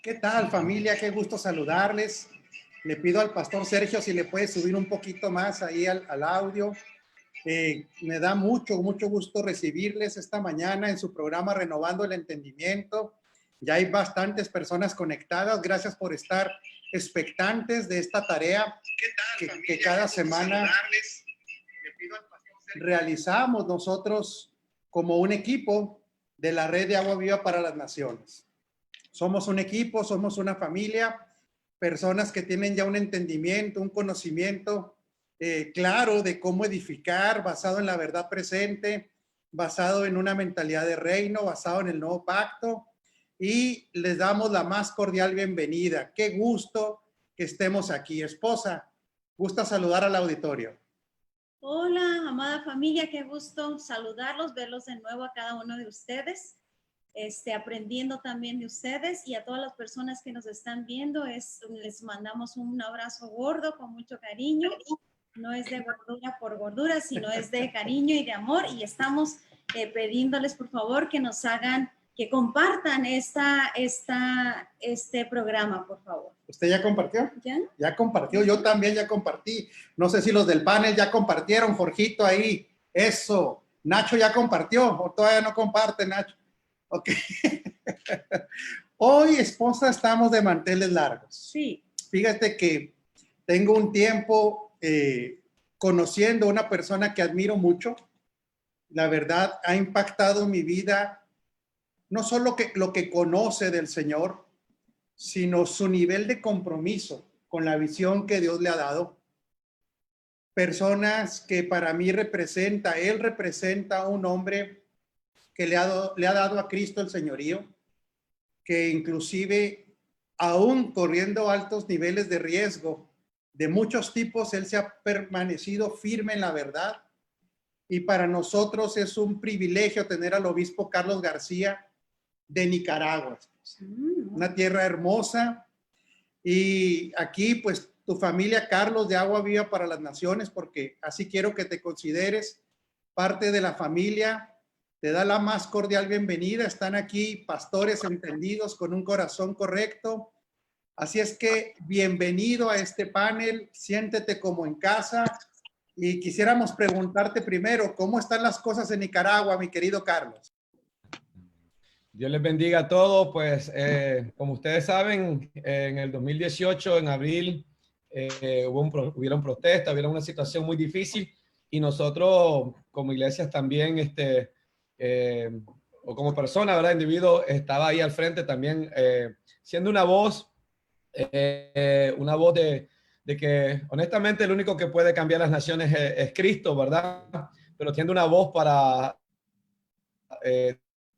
¿Qué tal, familia? Qué gusto saludarles. Le pido al pastor Sergio si le puede subir un poquito más ahí al audio. Me da mucho gusto recibirles esta mañana en su programa Renovando el Entendimiento. Ya hay bastantes personas conectadas. Gracias por estar expectantes de esta tarea que cada semana realizamos nosotros como un equipo de la Red de Agua Viva para las Naciones. Somos un equipo, somos una familia, personas que tienen ya un entendimiento, un conocimiento claro de cómo edificar, basado en la verdad presente, basado en una mentalidad de reino, basado en el nuevo pacto, y les damos la más cordial bienvenida. Qué gusto que estemos aquí. Esposa, gusta saludar al auditorio. Hola, amada familia, qué gusto saludarlos, verlos de nuevo a cada uno de ustedes. Aprendiendo también de ustedes, y a todas las personas que nos están viendo, les mandamos un abrazo gordo con mucho cariño. No es de gordura por gordura, sino es de cariño y de amor, y estamos pidiéndoles por favor que nos hagan, que compartan este programa, por favor. ¿Usted ya compartió? ¿Ya? Ya compartió, yo también ya compartí. No sé si los del panel ya compartieron, Jorgito ahí. Eso. Nacho ya compartió, o todavía no comparte, Nacho. Ok. Hoy, esposa, estamos de manteles largos. Sí. Fíjate que tengo un tiempo conociendo a una persona que admiro mucho. La verdad, ha impactado mi vida, no solo lo que conoce del Señor, sino su nivel de compromiso con la visión que Dios le ha dado. Personas que para mí él representa a un hombre que le ha dado a Cristo el señorío, que inclusive, aún corriendo altos niveles de riesgo de muchos tipos, él se ha permanecido firme en la verdad. Y para nosotros es un privilegio tener al obispo Carlos García de Nicaragua, una tierra hermosa. Y aquí, pues, tu familia, Carlos, de Agua Viva para las Naciones, porque así quiero que te consideres parte de la familia, te da la más cordial bienvenida. Están aquí pastores entendidos con un corazón correcto. Así es que bienvenido a este panel, siéntete como en casa. Y quisiéramos preguntarte primero, ¿cómo están las cosas en Nicaragua, mi querido Carlos? Dios les bendiga a todos. Pues como ustedes saben, en el 2018, en abril, hubieron protestas, hubo una situación muy difícil, y nosotros como iglesias también, o como persona, ¿verdad? Individuo, estaba ahí al frente también, siendo una voz de que honestamente el único que puede cambiar las naciones es Cristo, ¿verdad? Pero siendo una voz para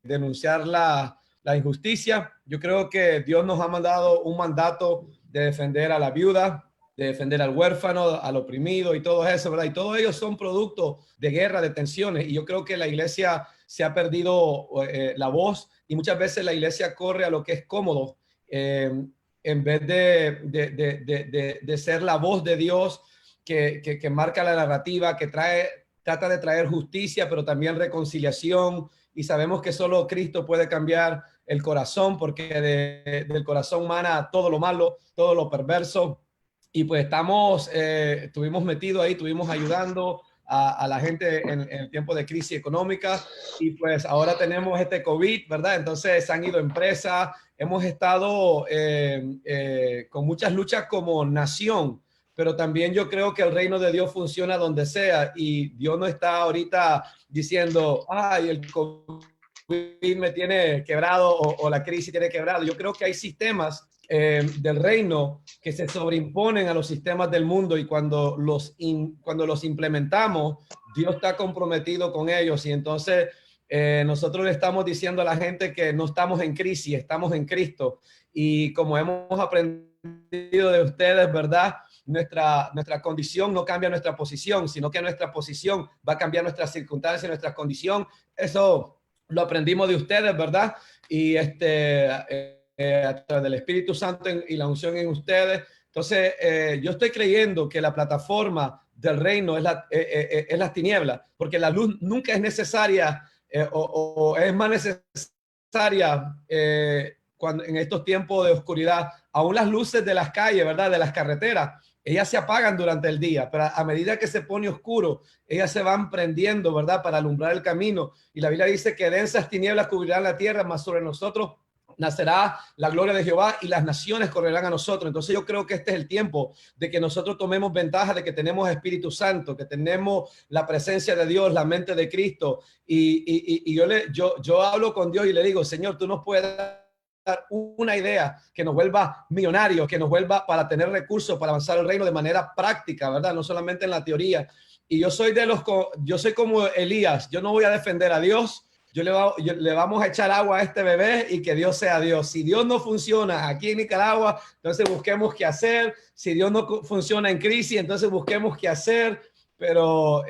denunciar la injusticia. Yo creo que Dios nos ha mandado un mandato de defender a la viuda, de defender al huérfano, al oprimido y todo eso, ¿verdad? Y todos ellos son producto de guerra, de tensiones. Y yo creo que la iglesia se ha perdido la voz, y muchas veces la iglesia corre a lo que es cómodo, en vez de ser la voz de Dios que marca la narrativa, que trata de traer justicia, pero también reconciliación. Y sabemos que solo Cristo puede cambiar el corazón, porque del corazón mana todo lo malo, todo lo perverso. Y pues estuvimos metidos ahí, estuvimos ayudando a la gente en el tiempo de crisis económica, y pues ahora tenemos este COVID, ¿verdad? Entonces se han ido empresas, hemos estado con muchas luchas como nación, pero también yo creo que el reino de Dios funciona donde sea, y Dios no está ahorita diciendo, ay, el COVID me tiene quebrado, o la crisis tiene quebrado. Yo creo que hay sistemas del reino que se sobreimponen a los sistemas del mundo, y cuando los implementamos, Dios está comprometido con ellos. Y entonces nosotros le estamos diciendo a la gente que no estamos en crisis, estamos en Cristo. Y como hemos aprendido de ustedes, ¿verdad? Nuestra condición no cambia nuestra posición, sino que nuestra posición va a cambiar nuestras circunstancias, nuestra condición. Eso lo aprendimos de ustedes, ¿verdad? Y a través del Espíritu Santo y la unción en ustedes. Entonces, yo estoy creyendo que la plataforma del reino es las tinieblas, porque la luz nunca es necesaria, o es más necesaria cuando en estos tiempos de oscuridad, aún las luces de las calles, ¿verdad? De las carreteras, ellas se apagan durante el día, pero a medida que se pone oscuro, ellas se van prendiendo, ¿verdad? Para alumbrar el camino. Y la Biblia dice que densas tinieblas cubrirán la tierra, mas sobre nosotros nacerá la gloria de Jehová y las naciones correrán a nosotros. Entonces yo creo que este es el tiempo de que nosotros tomemos ventaja de que tenemos Espíritu Santo, que tenemos la presencia de Dios, la mente de Cristo. Y yo hablo con Dios y le digo, Señor, tú nos puedes dar una idea que nos vuelva millonarios, que nos vuelva para tener recursos, para avanzar el reino de manera práctica, ¿verdad? No solamente en la teoría. Y yo soy como Elías, yo no voy a defender a Dios. Le vamos a echar agua a este bebé y que Dios sea Dios. Si Dios no funciona aquí en Nicaragua, entonces busquemos qué hacer. Si Dios no funciona en crisis, entonces busquemos qué hacer. Pero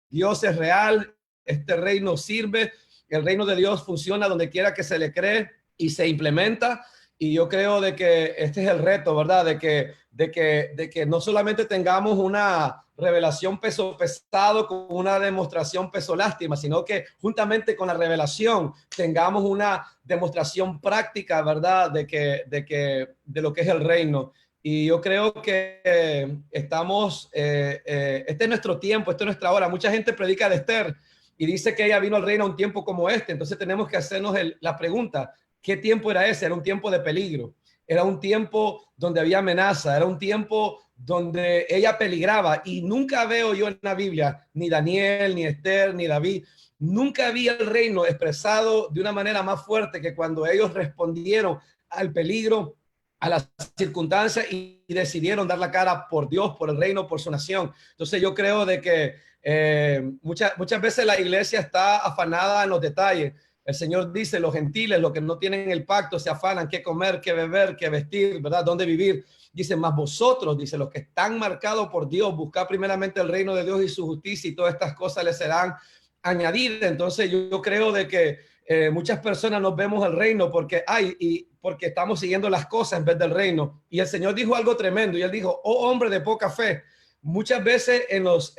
Dios es real, este reino sirve, el reino de Dios funciona donde quiera que se le cree y se implementa. Y yo creo de que este es el reto, ¿verdad? De que no solamente tengamos una revelación peso pesado con una demostración peso lástima, sino que juntamente con la revelación tengamos una demostración práctica, ¿verdad? De lo que es el reino. Y yo creo que estamos, este es nuestro tiempo, esta es nuestra hora. Mucha gente predica de Esther y dice que ella vino al reino a un tiempo como este. Entonces tenemos que hacernos la pregunta, ¿qué tiempo era ese? Era un tiempo de peligro, era un tiempo donde había amenaza, era un tiempo donde ella peligraba. Y nunca veo yo en la Biblia, ni Daniel, ni Esther, ni David, nunca vi el reino expresado de una manera más fuerte que cuando ellos respondieron al peligro, a las circunstancias y decidieron dar la cara por Dios, por el reino, por su nación. Entonces yo creo de que muchas veces la iglesia está afanada en los detalles. El Señor dice, los gentiles, los que no tienen el pacto, se afanan qué comer, qué beber, qué vestir, ¿verdad? ¿Dónde vivir? Dice, más vosotros, dice, los que están marcados por Dios, buscad primeramente el reino de Dios y su justicia y todas estas cosas les serán añadidas. Entonces yo creo de que muchas personas nos vemos el reino porque porque estamos siguiendo las cosas en vez del reino. Y el Señor dijo algo tremendo y él dijo, oh hombre de poca fe. Muchas veces en los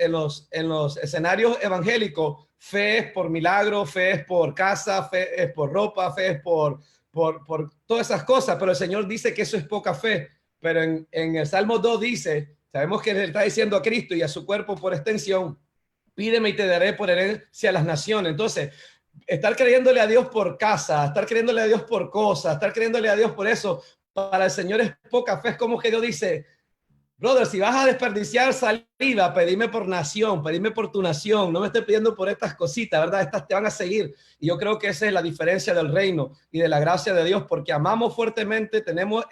escenarios evangélicos, fe es por milagro, fe es por casa, fe es por ropa, fe es por todas esas cosas, pero el Señor dice que eso es poca fe. Pero en el Salmo 2 dice, sabemos que le está diciendo a Cristo y a su cuerpo por extensión, pídeme y te daré por herencia a las naciones. Entonces, estar creyéndole a Dios por casa, estar creyéndole a Dios por cosas, estar creyéndole a Dios por eso, para el Señor es poca fe. Es como que Dios dice, brother, si vas a desperdiciar saliva, pedime por nación, pedime por tu nación, no me estés pidiendo por estas cositas, ¿verdad? Estas te van a seguir. Y yo creo que esa es la diferencia del reino y de la gracia de Dios, porque amamos fuertemente, tenemos,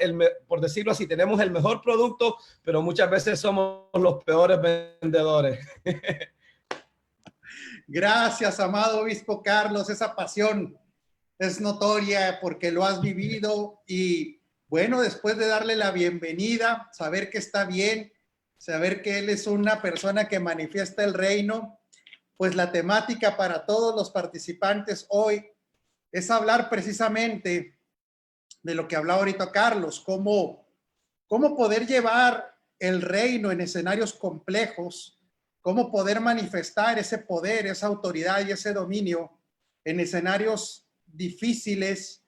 por decirlo así, tenemos el mejor producto, pero muchas veces somos los peores vendedores. Gracias, amado obispo Carlos. Esa pasión es notoria porque lo has vivido y bueno, después de darle la bienvenida, saber que está bien, saber que él es una persona que manifiesta el reino, pues la temática para todos los participantes hoy es hablar precisamente de lo que hablaba ahorita Carlos, cómo poder llevar el reino en escenarios complejos, cómo poder manifestar ese poder, esa autoridad y ese dominio en escenarios difíciles,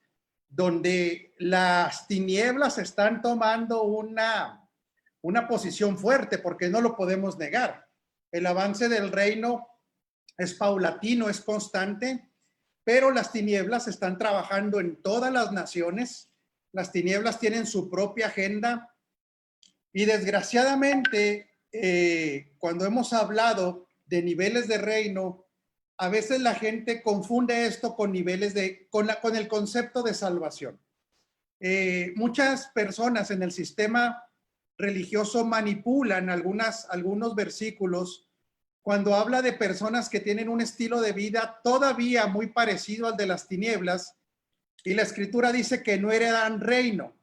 donde las tinieblas están tomando una posición fuerte, porque no lo podemos negar. El avance del reino es paulatino, es constante, pero las tinieblas están trabajando en todas las naciones. Las tinieblas tienen su propia agenda y desgraciadamente, cuando hemos hablado de niveles de reino, a veces la gente confunde esto con niveles con el concepto de salvación. Muchas personas en el sistema religioso manipulan algunos versículos cuando habla de personas que tienen un estilo de vida todavía muy parecido al de las tinieblas y la escritura dice que no heredan reino.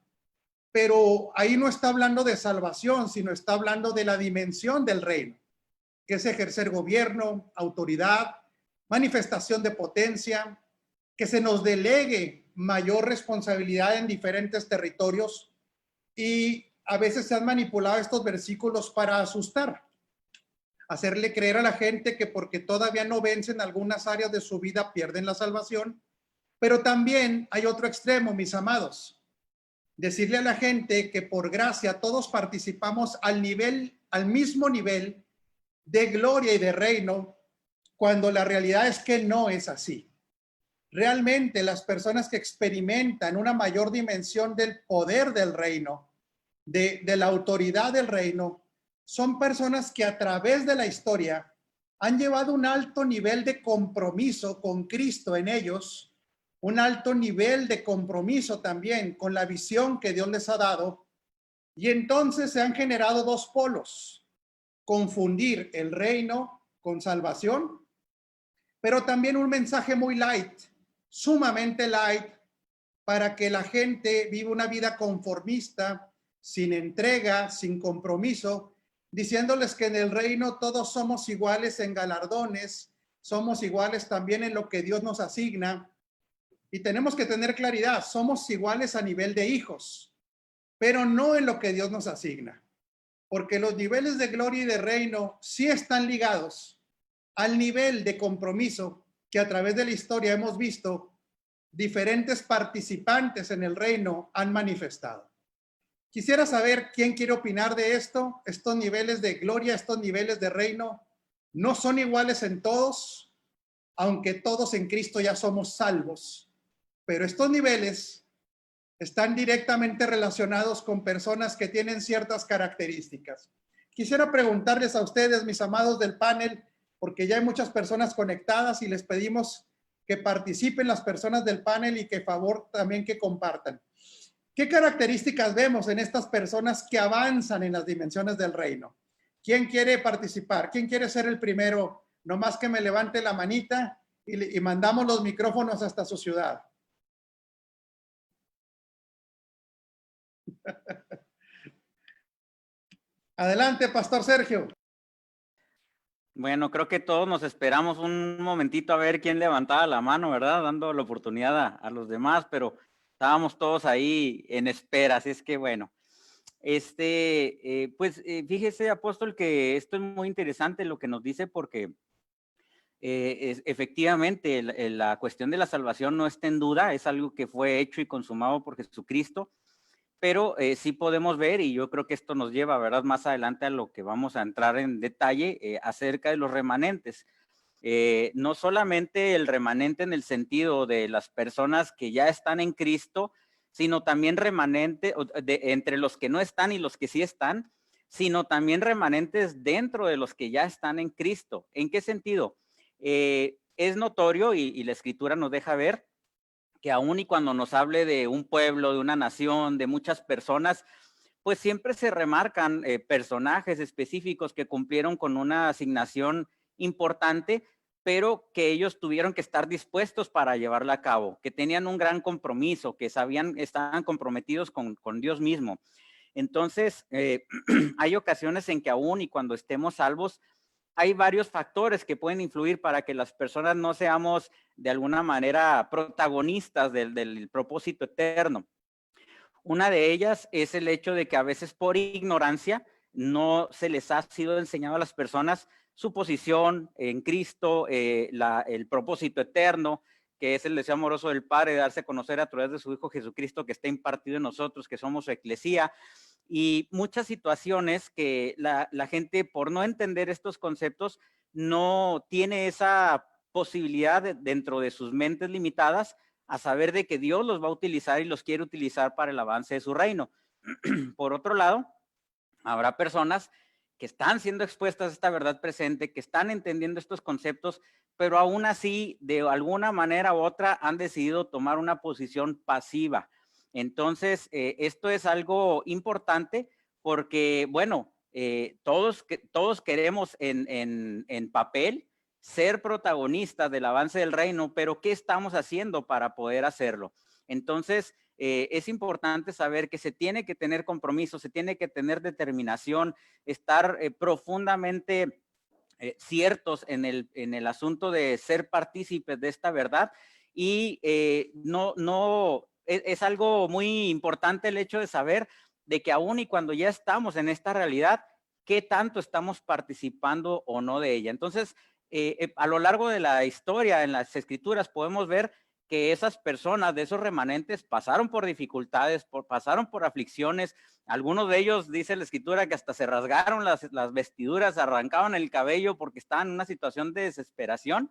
Pero ahí no está hablando de salvación, sino está hablando de la dimensión del reino, que es ejercer gobierno, autoridad, manifestación de potencia, que se nos delegue mayor responsabilidad en diferentes territorios y a veces se han manipulado estos versículos para asustar, hacerle creer a la gente que porque todavía no vencen algunas áreas de su vida pierden la salvación Pero también hay otro extremo, mis amados. Decirle a la gente que por gracia todos participamos al mismo nivel de gloria y de reino, cuando la realidad es que no es así. Realmente las personas que experimentan una mayor dimensión del poder del reino, de la autoridad del reino, son personas que a través de la historia han llevado un alto nivel de compromiso con Cristo en ellos, un alto nivel de compromiso también con la visión que Dios les ha dado, y entonces se han generado dos polos: confundir el reino con salvación, pero también un mensaje muy light, sumamente light, para que la gente viva una vida conformista, sin entrega, sin compromiso, diciéndoles que en el reino todos somos iguales en galardones, somos iguales también en lo que Dios nos asigna. Y tenemos que tener claridad, somos iguales a nivel de hijos, pero no en lo que Dios nos asigna, porque los niveles de gloria y de reino sí están ligados al nivel de compromiso que a través de la historia hemos visto diferentes participantes en el reino han manifestado. Quisiera saber quién quiere opinar de esto. Estos niveles de gloria, estos niveles de reino no son iguales en todos, aunque todos en Cristo ya somos salvos, pero estos niveles están directamente relacionados con personas que tienen ciertas características. Quisiera preguntarles a ustedes, mis amados del panel, porque ya hay muchas personas conectadas y les pedimos que participen las personas del panel y que favor también que compartan. ¿Qué características vemos en estas personas que avanzan en las dimensiones del reino? ¿Quién quiere participar? ¿Quién quiere ser el primero? Nomás que me levante la manita y mandamos los micrófonos hasta su ciudad. Adelante, Pastor Sergio. Bueno, creo que todos nos esperamos un momentito a ver quién levantaba la mano, ¿verdad? Dando la oportunidad a los demás, pero estábamos todos ahí en espera, así es que bueno. Fíjese, apóstol, que esto es muy interesante lo que nos dice, porque efectivamente la cuestión de la salvación no está en duda, es algo que fue hecho y consumado por Jesucristo. Pero sí podemos ver, y yo creo que esto nos lleva, ¿verdad?, más adelante a lo que vamos a entrar en detalle acerca de los remanentes. No solamente el remanente en el sentido de las personas que ya están en Cristo, sino también remanente entre los que no están y los que sí están, sino también remanentes dentro de los que ya están en Cristo. ¿En qué sentido? Es notorio, y la Escritura nos deja ver, que aún y cuando nos hable de un pueblo, de una nación, de muchas personas, pues siempre se remarcan personajes específicos que cumplieron con una asignación importante, pero que ellos tuvieron que estar dispuestos para llevarla a cabo, que tenían un gran compromiso, que estaban comprometidos con Dios mismo. Entonces, hay ocasiones en que aún y cuando estemos salvos, hay varios factores que pueden influir para que las personas no seamos de alguna manera protagonistas del propósito eterno. Una de ellas es el hecho de que a veces por ignorancia no se les ha sido enseñado a las personas su posición en Cristo, el propósito eterno, que es el deseo amoroso del Padre de darse a conocer a través de su Hijo Jesucristo, que está impartido en nosotros, que somos su eclesía. Y muchas situaciones que la gente, por no entender estos conceptos, no tiene esa posibilidad dentro de sus mentes limitadas a saber de que Dios los va a utilizar y los quiere utilizar para el avance de su reino. Por otro lado, habrá personas que están siendo expuestas a esta verdad presente, que están entendiendo estos conceptos, pero aún así, de alguna manera u otra, han decidido tomar una posición pasiva. Entonces, esto es algo importante porque, bueno, todos queremos en papel ser protagonistas del avance del reino, pero ¿qué estamos haciendo para poder hacerlo? Entonces, es importante saber que se tiene que tener compromiso, se tiene que tener determinación, estar profundamente ciertos en el asunto de ser partícipes de esta verdad. Y es algo muy importante el hecho de saber de que aún y cuando ya estamos en esta realidad, qué tanto estamos participando o no de ella. Entonces, a lo largo de la historia, en las escrituras, podemos ver que esas personas, de esos remanentes, pasaron por dificultades, pasaron por aflicciones. Algunos de ellos, dice la escritura, que hasta se rasgaron las vestiduras, arrancaban el cabello porque estaban en una situación de desesperación,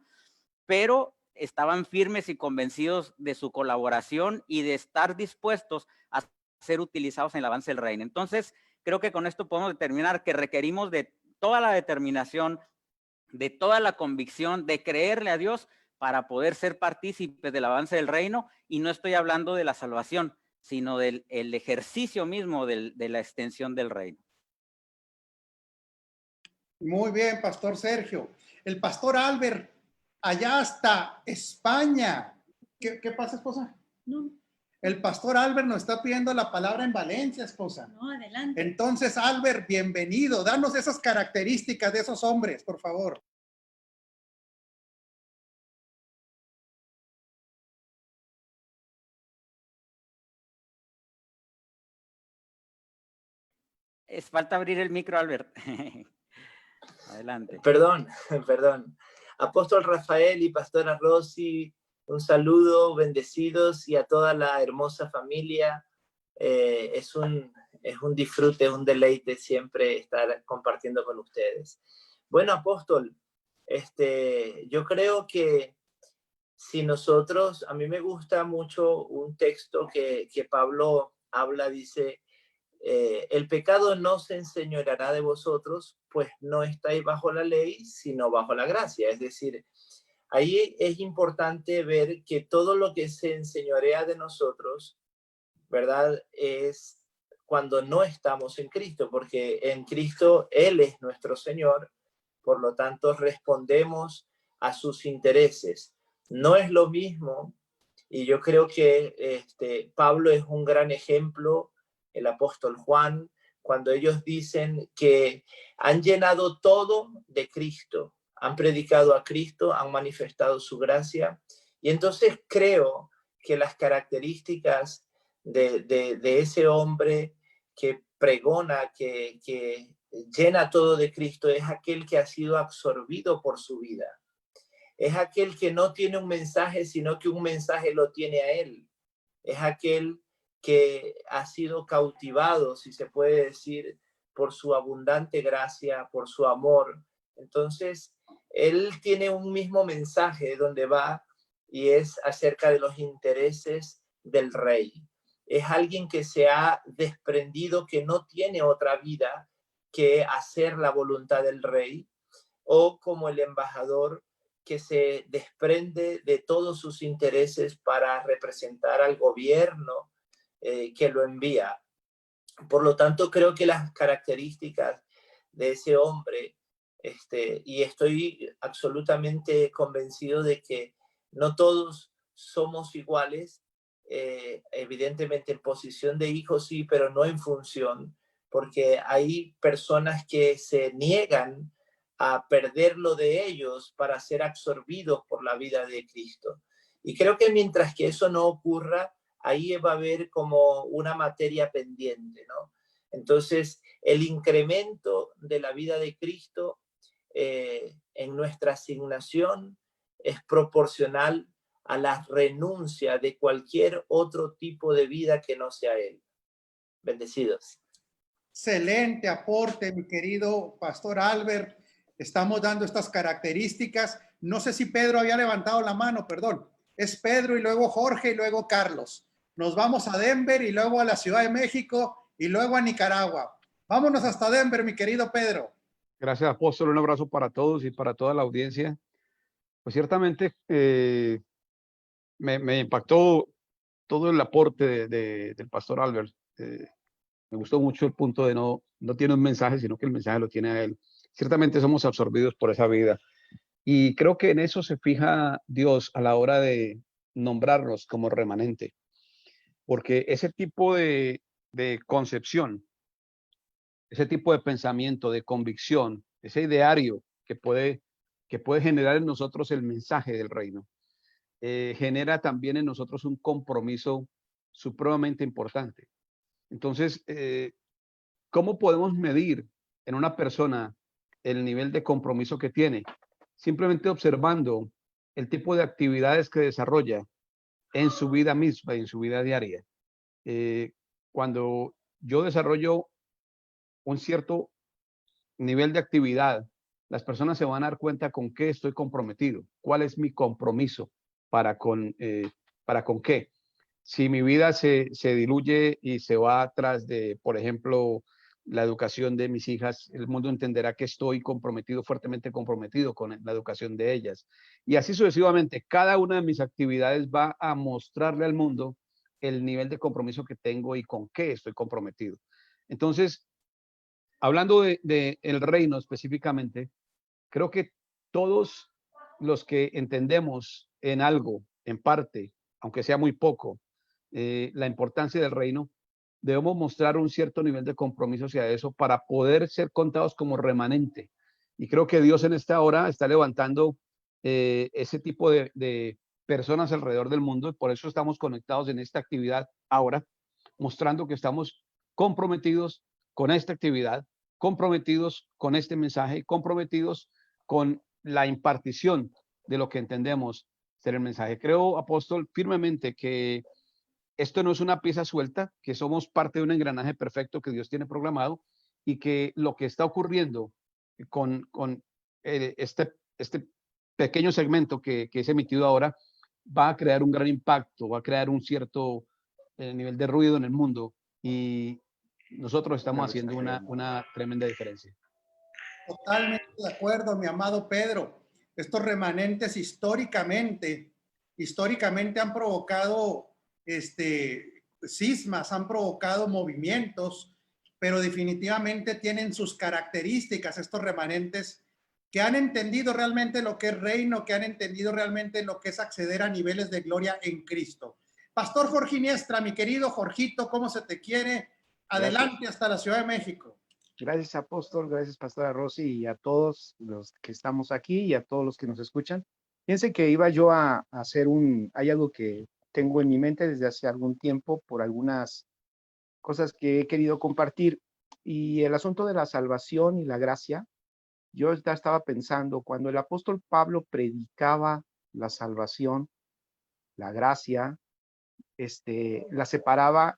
pero estaban firmes y convencidos de su colaboración y de estar dispuestos a ser utilizados en el avance del reino. Entonces, creo que con esto podemos determinar que requerimos de toda la determinación, de toda la convicción, de creerle a Dios para poder ser partícipes del avance del reino. Y no estoy hablando de la salvación, sino del ejercicio mismo de la extensión del reino. Muy bien, Pastor Sergio. El Pastor Albert, allá hasta España. ¿Qué pasa, esposa? No, El Pastor Albert nos está pidiendo la palabra en Valencia, esposa. no, adelante. Entonces, Albert, bienvenido. Danos esas características de esos hombres, por favor. Es falta abrir el micro, Albert. Adelante. Perdón. Apóstol Rafael y Pastora Rosy, un saludo, bendecidos, y a toda la hermosa familia. Es un disfrute, un deleite siempre estar compartiendo con ustedes. Bueno, apóstol, yo creo que si nosotros, a mí me gusta mucho un texto que Pablo habla, dice, el pecado no se enseñoreará de vosotros, pues no estáis bajo la ley, sino bajo la gracia. Es decir, ahí es importante ver que todo lo que se enseñorea de nosotros, ¿verdad?, es cuando no estamos en Cristo, porque en Cristo Él es nuestro Señor, por lo tanto respondemos a sus intereses. No es lo mismo, y yo creo que Pablo es un gran ejemplo, el apóstol Juan, cuando ellos dicen que han llenado todo de Cristo, han predicado a Cristo, han manifestado su gracia, y entonces creo que las características de ese hombre que pregona, que llena todo de Cristo, es aquel que ha sido absorbido por su vida. Es aquel que no tiene un mensaje, sino que un mensaje lo tiene a él. Es aquel que ha sido cautivado, si se puede decir, por su abundante gracia, por su amor. Entonces, él tiene un mismo mensaje donde va, y es acerca de los intereses del rey. Es alguien que se ha desprendido, que no tiene otra vida que hacer la voluntad del rey, o como el embajador que se desprende de todos sus intereses para representar al gobierno que lo envía. Por lo tanto, creo que las características de ese hombre, y estoy absolutamente convencido de que no todos somos iguales, evidentemente en posición de hijos sí, pero no en función, porque hay personas que se niegan a perder lo de ellos para ser absorbidos por la vida de Cristo. Y creo que mientras que eso no ocurra, ahí va a haber como una materia pendiente, ¿no? Entonces, el incremento de la vida de Cristo en nuestra asignación es proporcional a la renuncia de cualquier otro tipo de vida que no sea Él. Bendecidos. Excelente aporte, mi querido Pastor Albert. Estamos dando estas características. No sé si Pedro había levantado la mano, perdón. Es Pedro y luego Jorge y luego Carlos. Nos vamos a Denver y luego a la Ciudad de México y luego a Nicaragua. Vámonos hasta Denver, mi querido Pedro. Gracias, apóstol. Un abrazo para todos y para toda la audiencia. Pues ciertamente me impactó todo el aporte del pastor Albert. Me gustó mucho el punto de no tiene un mensaje, sino que el mensaje lo tiene a él. Ciertamente somos absorbidos por esa vida. Y creo que en eso se fija Dios a la hora de nombrarnos como remanente. Porque ese tipo de concepción, ese tipo de pensamiento, de convicción, ese ideario que puede generar en nosotros el mensaje del reino, genera también en nosotros un compromiso supremamente importante. Entonces, ¿cómo podemos medir en una persona el nivel de compromiso que tiene? Simplemente observando el tipo de actividades que desarrolla en su vida misma, en su vida diaria. Cuando yo desarrollo un cierto nivel de actividad, las personas se van a dar cuenta con qué estoy comprometido, cuál es mi compromiso para con qué. Si mi vida se diluye y se va tras de, por ejemplo, la educación de mis hijas, el mundo entenderá que estoy comprometido, fuertemente comprometido con la educación de ellas. Y así sucesivamente, cada una de mis actividades va a mostrarle al mundo el nivel de compromiso que tengo y con qué estoy comprometido. Entonces, hablando de el reino específicamente, creo que todos los que entendemos en algo, en parte, aunque sea muy poco, la importancia del reino, debemos mostrar un cierto nivel de compromiso hacia eso para poder ser contados como remanente. Y creo que Dios en esta hora está levantando ese tipo de personas alrededor del mundo y por eso estamos conectados en esta actividad ahora, mostrando que estamos comprometidos con esta actividad, comprometidos con este mensaje, comprometidos con la impartición de lo que entendemos ser el mensaje. Creo, apóstol, firmemente que esto no es una pieza suelta, que somos parte de un engranaje perfecto que Dios tiene programado y que lo que está ocurriendo con este pequeño segmento que es emitido ahora va a crear un gran impacto, va a crear un cierto nivel de ruido en el mundo y nosotros estamos haciendo una tremenda diferencia. Totalmente de acuerdo, mi amado Pedro. Estos remanentes históricamente han provocado cismas, han provocado movimientos, pero definitivamente tienen sus características estos remanentes que han entendido realmente lo que es reino, que han entendido realmente lo que es acceder a niveles de gloria en Cristo. Pastor Jorge Iniestra, mi querido Jorgito, ¿cómo se te quiere? Adelante. Gracias. Hasta la Ciudad de México. Gracias, apóstol, gracias, pastora Rosy, y a todos los que estamos aquí y a todos los que nos escuchan. Fíjense que iba yo a hacer hay algo que tengo en mi mente desde hace algún tiempo por algunas cosas que he querido compartir, y el asunto de la salvación y la gracia. Yo estaba pensando, cuando el apóstol Pablo predicaba la salvación, la gracia, la separaba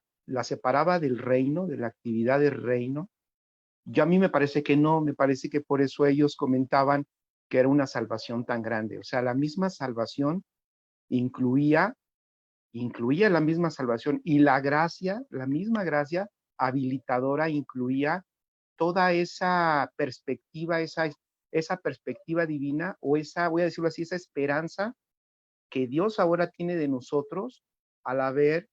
del reino, de la actividad del reino. Yo a mí me parece que no, me parece que por eso ellos comentaban que era una salvación tan grande. O sea, la misma salvación incluía la misma salvación, y la gracia, la misma gracia habilitadora incluía toda esa perspectiva, esa perspectiva divina, o esa, voy a decirlo así, esa esperanza que Dios ahora tiene de nosotros al haber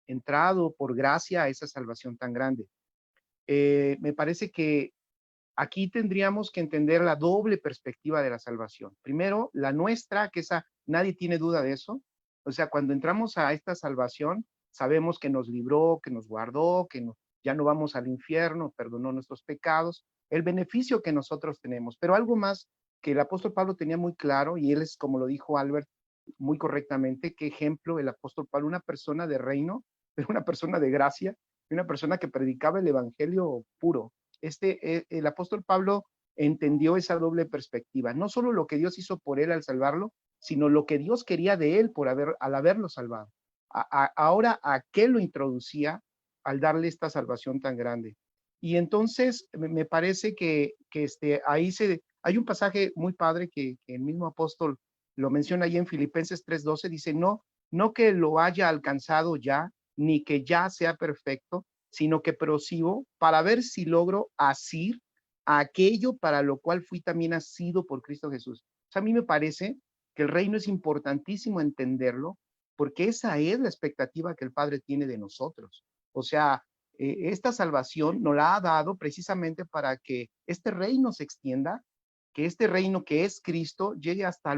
entrado por gracia a esa salvación tan grande. Me parece que aquí tendríamos que entender la doble perspectiva de la salvación. Primero, la nuestra, que esa nadie tiene duda de eso. O sea, cuando entramos a esta salvación, sabemos que nos libró, que nos guardó, ya no vamos al infierno, perdonó nuestros pecados, el beneficio que nosotros tenemos. Pero algo más que el apóstol Pablo tenía muy claro, y él es, como lo dijo Albert muy correctamente, qué ejemplo el apóstol Pablo, una persona de reino, pero una persona de gracia, una persona que predicaba el evangelio puro. El apóstol Pablo entendió esa doble perspectiva, no solo lo que Dios hizo por él al salvarlo, sino lo que Dios quería de él al haberlo salvado. Ahora, ¿a qué lo introducía al darle esta salvación tan grande? Y entonces me parece que ahí hay un pasaje muy padre que el mismo apóstol lo menciona ahí en Filipenses 3:12, dice, no que lo haya alcanzado ya, ni que ya sea perfecto, sino que prosigo para ver si logro asir aquello para lo cual fui también asido por Cristo Jesús. O sea, a mí me parece que el reino es importantísimo entenderlo, porque esa es la expectativa que el Padre tiene de nosotros. O sea, esta salvación nos la ha dado precisamente para que este reino se extienda, que este reino que es Cristo llegue hasta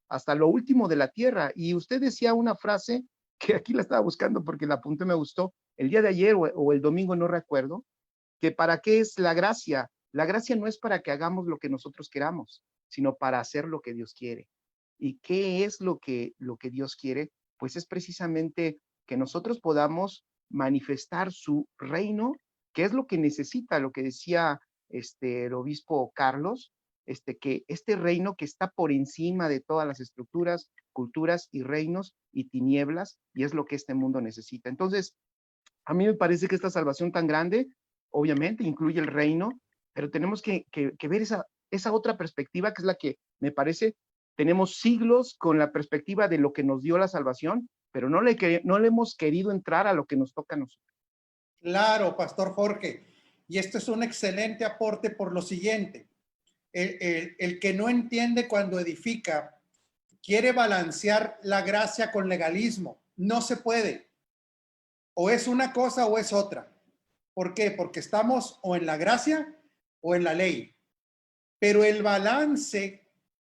hasta lo último de la tierra. Y usted decía una frase que aquí la estaba buscando porque la apunté, me gustó, el día de ayer o el domingo, no recuerdo, que para qué es la gracia. La gracia no es para que hagamos lo que nosotros queramos, sino para hacer lo que Dios quiere. ¿Y qué es lo que Dios quiere? Pues es precisamente que nosotros podamos manifestar su reino, que es lo que necesita, lo que decía el obispo Carlos, que este reino que está por encima de todas las estructuras, culturas y reinos y tinieblas, y es lo que este mundo necesita. Entonces, a mí me parece que esta salvación tan grande, obviamente, incluye el reino, pero tenemos que ver esa otra perspectiva, que es la que me parece, tenemos siglos con la perspectiva de lo que nos dio la salvación, pero no le hemos querido entrar a lo que nos toca a nosotros. Claro, Pastor Jorge. Y esto es un excelente aporte por lo siguiente. El que no entiende cuando edifica quiere balancear la gracia con legalismo. No se puede. O es una cosa o es otra. ¿Por qué? Porque estamos o en la gracia o en la ley. Pero el balance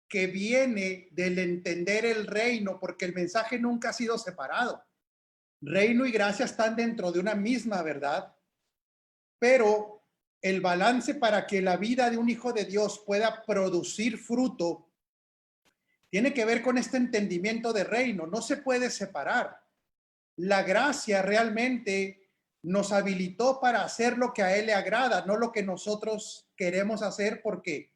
que viene del entender el reino, porque el mensaje nunca ha sido separado. Reino y gracia están dentro de una misma verdad, pero el balance para que la vida de un hijo de Dios pueda producir fruto tiene que ver con este entendimiento de reino. No se puede separar. La gracia realmente nos habilitó para hacer lo que a Él le agrada, no lo que nosotros queremos hacer, porque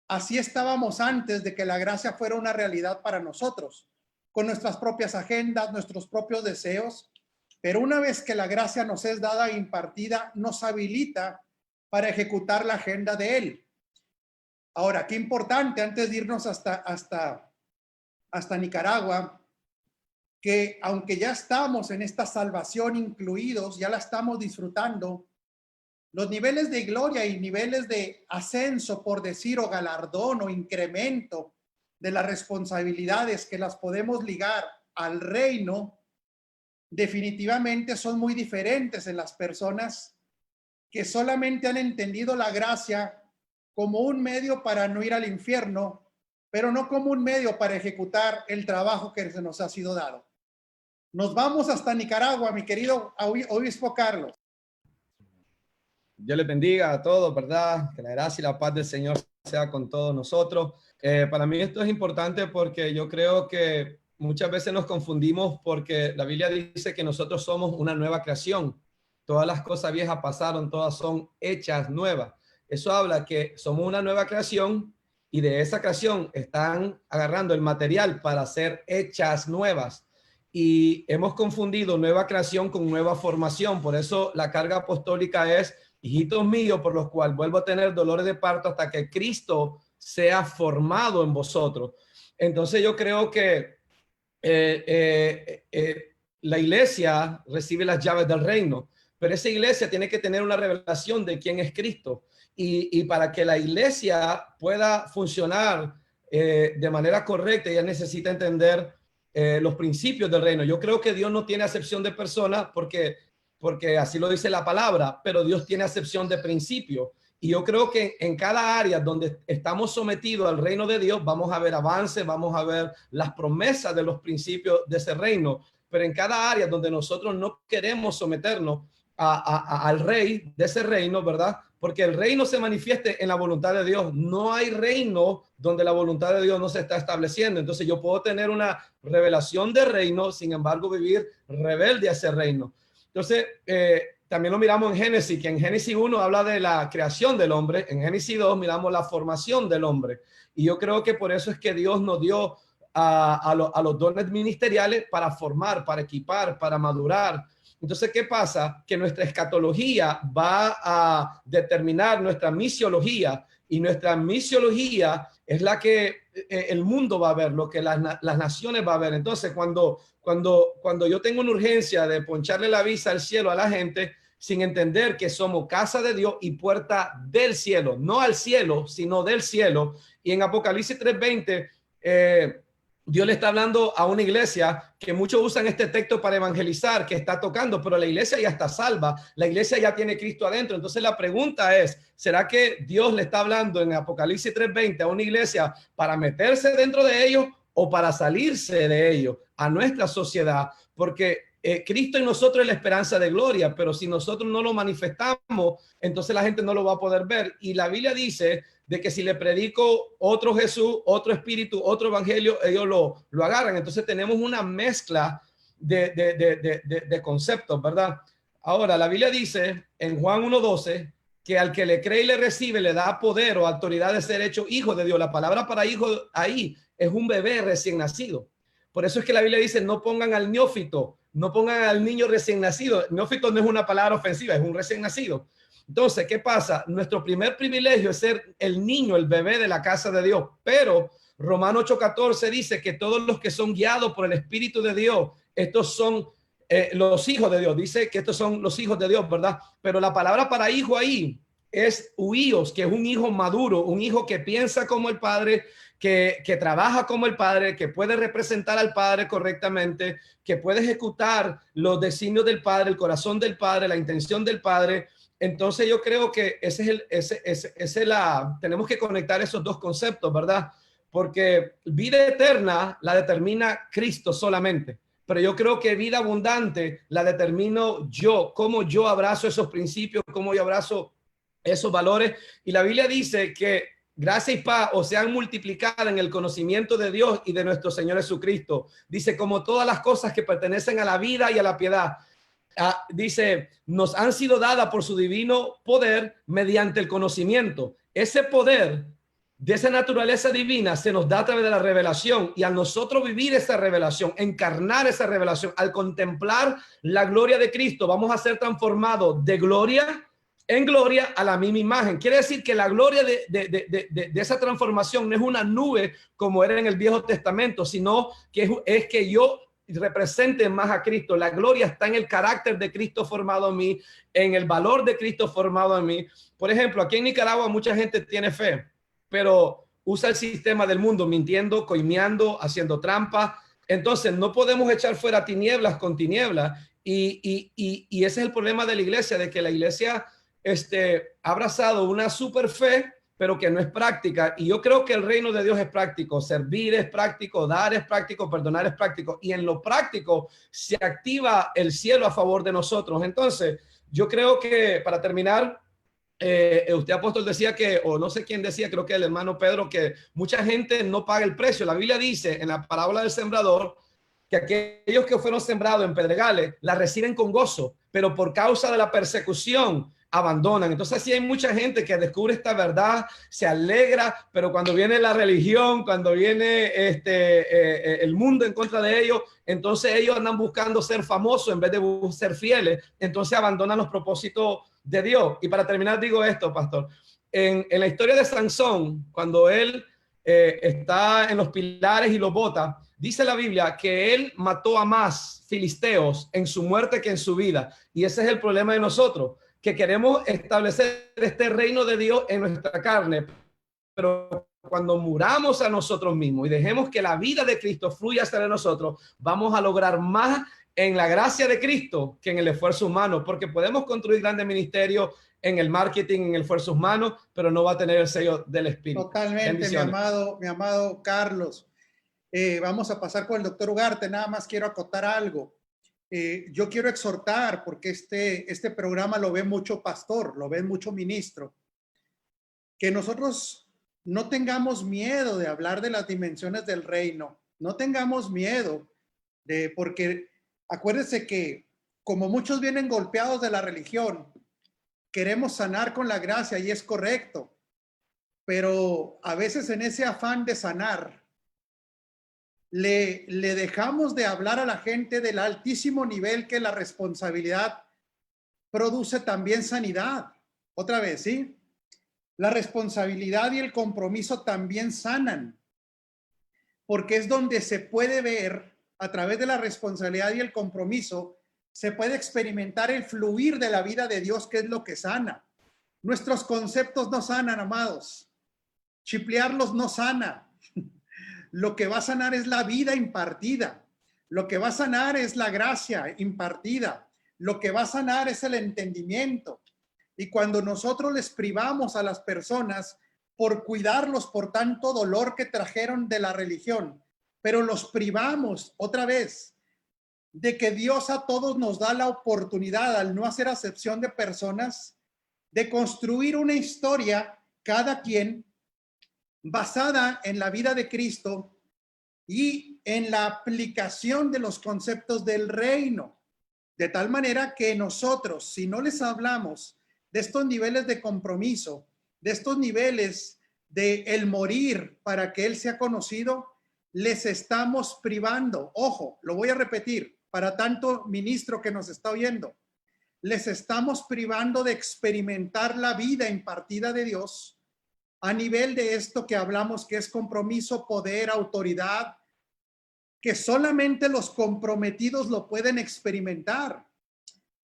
así estábamos antes de que la gracia fuera una realidad para nosotros, con nuestras propias agendas, nuestros propios deseos. Pero una vez que la gracia nos es dada e impartida, nos habilita para ejecutar la agenda de Él. Ahora, qué importante, antes de irnos hasta Nicaragua, que aunque ya estamos en esta salvación incluidos, ya la estamos disfrutando, los niveles de gloria y niveles de ascenso, por decir, o galardón o incremento de las responsabilidades que las podemos ligar al reino, definitivamente son muy diferentes en las personas que solamente han entendido la gracia como un medio para no ir al infierno, pero no como un medio para ejecutar el trabajo que se nos ha sido dado. Nos vamos hasta Nicaragua, mi querido obispo Carlos. Dios les bendiga a todos, ¿verdad? Que la gracia y la paz del Señor sea con todos nosotros. Para mí esto es importante porque yo creo que muchas veces nos confundimos, porque la Biblia dice que nosotros somos una nueva creación. Todas las cosas viejas pasaron, todas son hechas nuevas. Eso habla que somos una nueva creación y de esa creación están agarrando el material para ser hechas nuevas. Y hemos confundido nueva creación con nueva formación. Por eso la carga apostólica es: hijitos míos, por los cuales vuelvo a tener dolores de parto hasta que Cristo sea formado en vosotros. Entonces yo creo que la iglesia recibe las llaves del reino, pero esa iglesia tiene que tener una revelación de quién es Cristo. Y para que la iglesia pueda funcionar de manera correcta, ella necesita entender los principios del reino. Yo creo que Dios no tiene acepción de personas, porque así lo dice la palabra, pero Dios tiene acepción de principios. Y yo creo que en cada área donde estamos sometidos al reino de Dios, vamos a ver avances, vamos a ver las promesas de los principios de ese reino. Pero en cada área donde nosotros no queremos someternos al rey de ese reino, ¿verdad? Porque el reino se manifieste en la voluntad de Dios. No hay reino donde la voluntad de Dios no se está estableciendo. Entonces yo puedo tener una revelación de reino, sin embargo vivir rebelde a ese reino. Entonces, también lo miramos en Génesis, que en Génesis 1 habla de la creación del hombre, en Génesis 2 miramos la formación del hombre. Y yo creo que por eso es que Dios nos dio a los dones ministeriales para formar, para equipar, para madurar. Entonces, ¿qué pasa? Que nuestra escatología va a determinar nuestra misiología, y nuestra misiología es la que el mundo va a ver, lo que las naciones va a ver. Entonces, cuando yo tengo una urgencia de poncharle la visa al cielo a la gente, sin entender que somos casa de Dios y puerta del cielo, no al cielo, sino del cielo. Y en Apocalipsis 3:20, Dios le está hablando a una iglesia que muchos usan este texto para evangelizar, que está tocando, pero la iglesia ya está salva, la iglesia ya tiene Cristo adentro. Entonces la pregunta es, ¿será que Dios le está hablando en Apocalipsis 3:20 a una iglesia para meterse dentro de ellos o para salirse de ellos, a nuestra sociedad? Porque Cristo en nosotros es la esperanza de gloria, pero si nosotros no lo manifestamos, entonces la gente no lo va a poder ver. Y la Biblia dice de que si le predico otro Jesús, otro espíritu, otro evangelio, ellos lo agarran. Entonces tenemos una mezcla de conceptos, ¿verdad? Ahora, la Biblia dice en Juan 1:12 que al que le cree y le recibe le da poder o autoridad de ser hecho hijo de Dios. La palabra para hijo ahí es un bebé recién nacido. Por eso es que la Biblia dice, no pongan al neófito, no pongan al niño recién nacido. Neófito no es una palabra ofensiva, es un recién nacido. Entonces, ¿qué pasa? Nuestro primer privilegio es ser el niño, el bebé de la casa de Dios. Pero Romanos 8:14 dice que todos los que son guiados por el Espíritu de Dios, estos son los hijos de Dios. Dice que estos son los hijos de Dios, ¿verdad? Pero la palabra para hijo ahí es huíos, que es un hijo maduro, un hijo que piensa como el padre, que trabaja como el padre, que puede representar al padre correctamente, que puede ejecutar los designios del padre, el corazón del padre, la intención del padre. Entonces yo creo que tenemos que conectar esos dos conceptos, ¿verdad? Porque vida eterna la determina Cristo solamente, pero yo creo que vida abundante la determino yo, cómo yo abrazo esos principios, cómo yo abrazo esos valores. Y la Biblia dice que gracia y paz o sean multiplicadas en el conocimiento de Dios y de nuestro Señor Jesucristo. Dice, como todas las cosas que pertenecen a la vida y a la piedad. Dice, nos han sido dadas por su divino poder mediante el conocimiento. Ese poder de esa naturaleza divina se nos da a través de la revelación, y al nosotros vivir esa revelación, encarnar esa revelación, al contemplar la gloria de Cristo, vamos a ser transformados de gloria en gloria a la misma imagen. Quiere decir que la gloria de esa transformación no es una nube como era en el Viejo Testamento, sino que es que yo represente más a Cristo. La gloria está en el carácter de Cristo formado en mí, en el valor de Cristo formado en mí. Por ejemplo, aquí en Nicaragua mucha gente tiene fe, pero usa el sistema del mundo, mintiendo, coimeando, haciendo trampa. Entonces no podemos echar fuera tinieblas con tinieblas. Y ese es el problema de la iglesia, de que la iglesia ha abrazado una super fe, pero que no es práctica. Y yo creo que el reino de Dios es práctico, servir es práctico, dar es práctico, perdonar es práctico, y en lo práctico se activa el cielo a favor de nosotros. Entonces, yo creo que, para terminar, usted, apóstol, decía que, o no sé quién decía, creo que el hermano Pedro, que mucha gente no paga el precio. La Biblia dice en la parábola del sembrador que aquellos que fueron sembrados en pedregales la reciben con gozo, pero por causa de la persecución abandonan. Entonces sí hay mucha gente que descubre esta verdad, se alegra, pero cuando viene la religión, cuando viene el mundo en contra de ellos, entonces ellos andan buscando ser famosos en vez de ser fieles, entonces abandonan los propósitos de Dios. Y para terminar digo esto, pastor, en la historia de Sansón, cuando él está en los pilares y los bota, dice la Biblia que él mató a más filisteos en su muerte que en su vida. Y ese es el problema de nosotros, que queremos establecer este reino de Dios en nuestra carne, pero cuando muramos a nosotros mismos y dejemos que la vida de Cristo fluya hacia nosotros, vamos a lograr más en la gracia de Cristo que en el esfuerzo humano, porque podemos construir grandes ministerios en el marketing, en el esfuerzo humano, pero no va a tener el sello del Espíritu. Totalmente, mi amado Carlos. Vamos a pasar con el doctor Ugarte. Nada más quiero acotar algo. Yo quiero exhortar, porque este programa lo ve mucho pastor, lo ve mucho ministro, que nosotros no tengamos miedo de hablar de las dimensiones del reino, no tengamos miedo porque acuérdense que como muchos vienen golpeados de la religión, queremos sanar con la gracia, y es correcto, pero a veces en ese afán de sanar, le dejamos de hablar a la gente del altísimo nivel que la responsabilidad produce también sanidad. Otra vez, ¿sí? La responsabilidad y el compromiso también sanan, porque es donde se puede ver, a través de la responsabilidad y el compromiso, se puede experimentar el fluir de la vida de Dios, que es lo que sana. Nuestros conceptos no sanan, amados. Chiplearlos no sana. Lo que va a sanar es la vida impartida. Lo que va a sanar es la gracia impartida. Lo que va a sanar es el entendimiento. Y cuando nosotros les privamos a las personas por cuidarlos por tanto dolor que trajeron de la religión, pero los privamos otra vez de que Dios a todos nos da la oportunidad, al no hacer acepción de personas, de construir una historia, cada quien, basada en la vida de Cristo y en la aplicación de los conceptos del reino, de tal manera que nosotros, si no les hablamos de estos niveles de compromiso, de estos niveles de el morir para que Él sea conocido, les estamos privando, ojo, lo voy a repetir para tanto ministro que nos está oyendo, les estamos privando de experimentar la vida impartida de Dios a nivel de esto que hablamos, que es compromiso, poder, autoridad, que solamente los comprometidos lo pueden experimentar.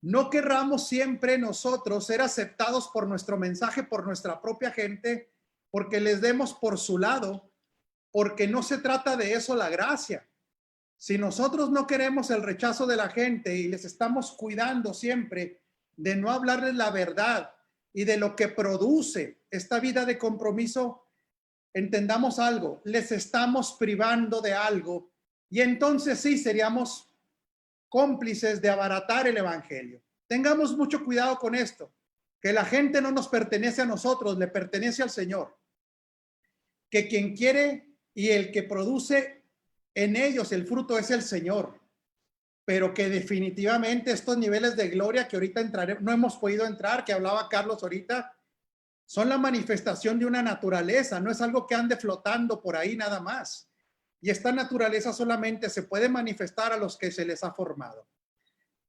No querramos siempre nosotros ser aceptados por nuestro mensaje, por nuestra propia gente, porque les demos por su lado, porque no se trata de eso la gracia. Si nosotros no queremos el rechazo de la gente y les estamos cuidando siempre de no hablarles la verdad y de lo que produce esta vida de compromiso, entendamos algo, les estamos privando de algo y entonces sí seríamos cómplices de abaratar el evangelio. Tengamos mucho cuidado con esto, que la gente no nos pertenece a nosotros, le pertenece al Señor. Que quien quiere y el que produce en ellos el fruto es el Señor, pero que definitivamente estos niveles de gloria que ahorita no hemos podido entrar, que hablaba Carlos ahorita, son la manifestación de una naturaleza, no es algo que ande flotando por ahí nada más. Y esta naturaleza solamente se puede manifestar a los que se les ha formado.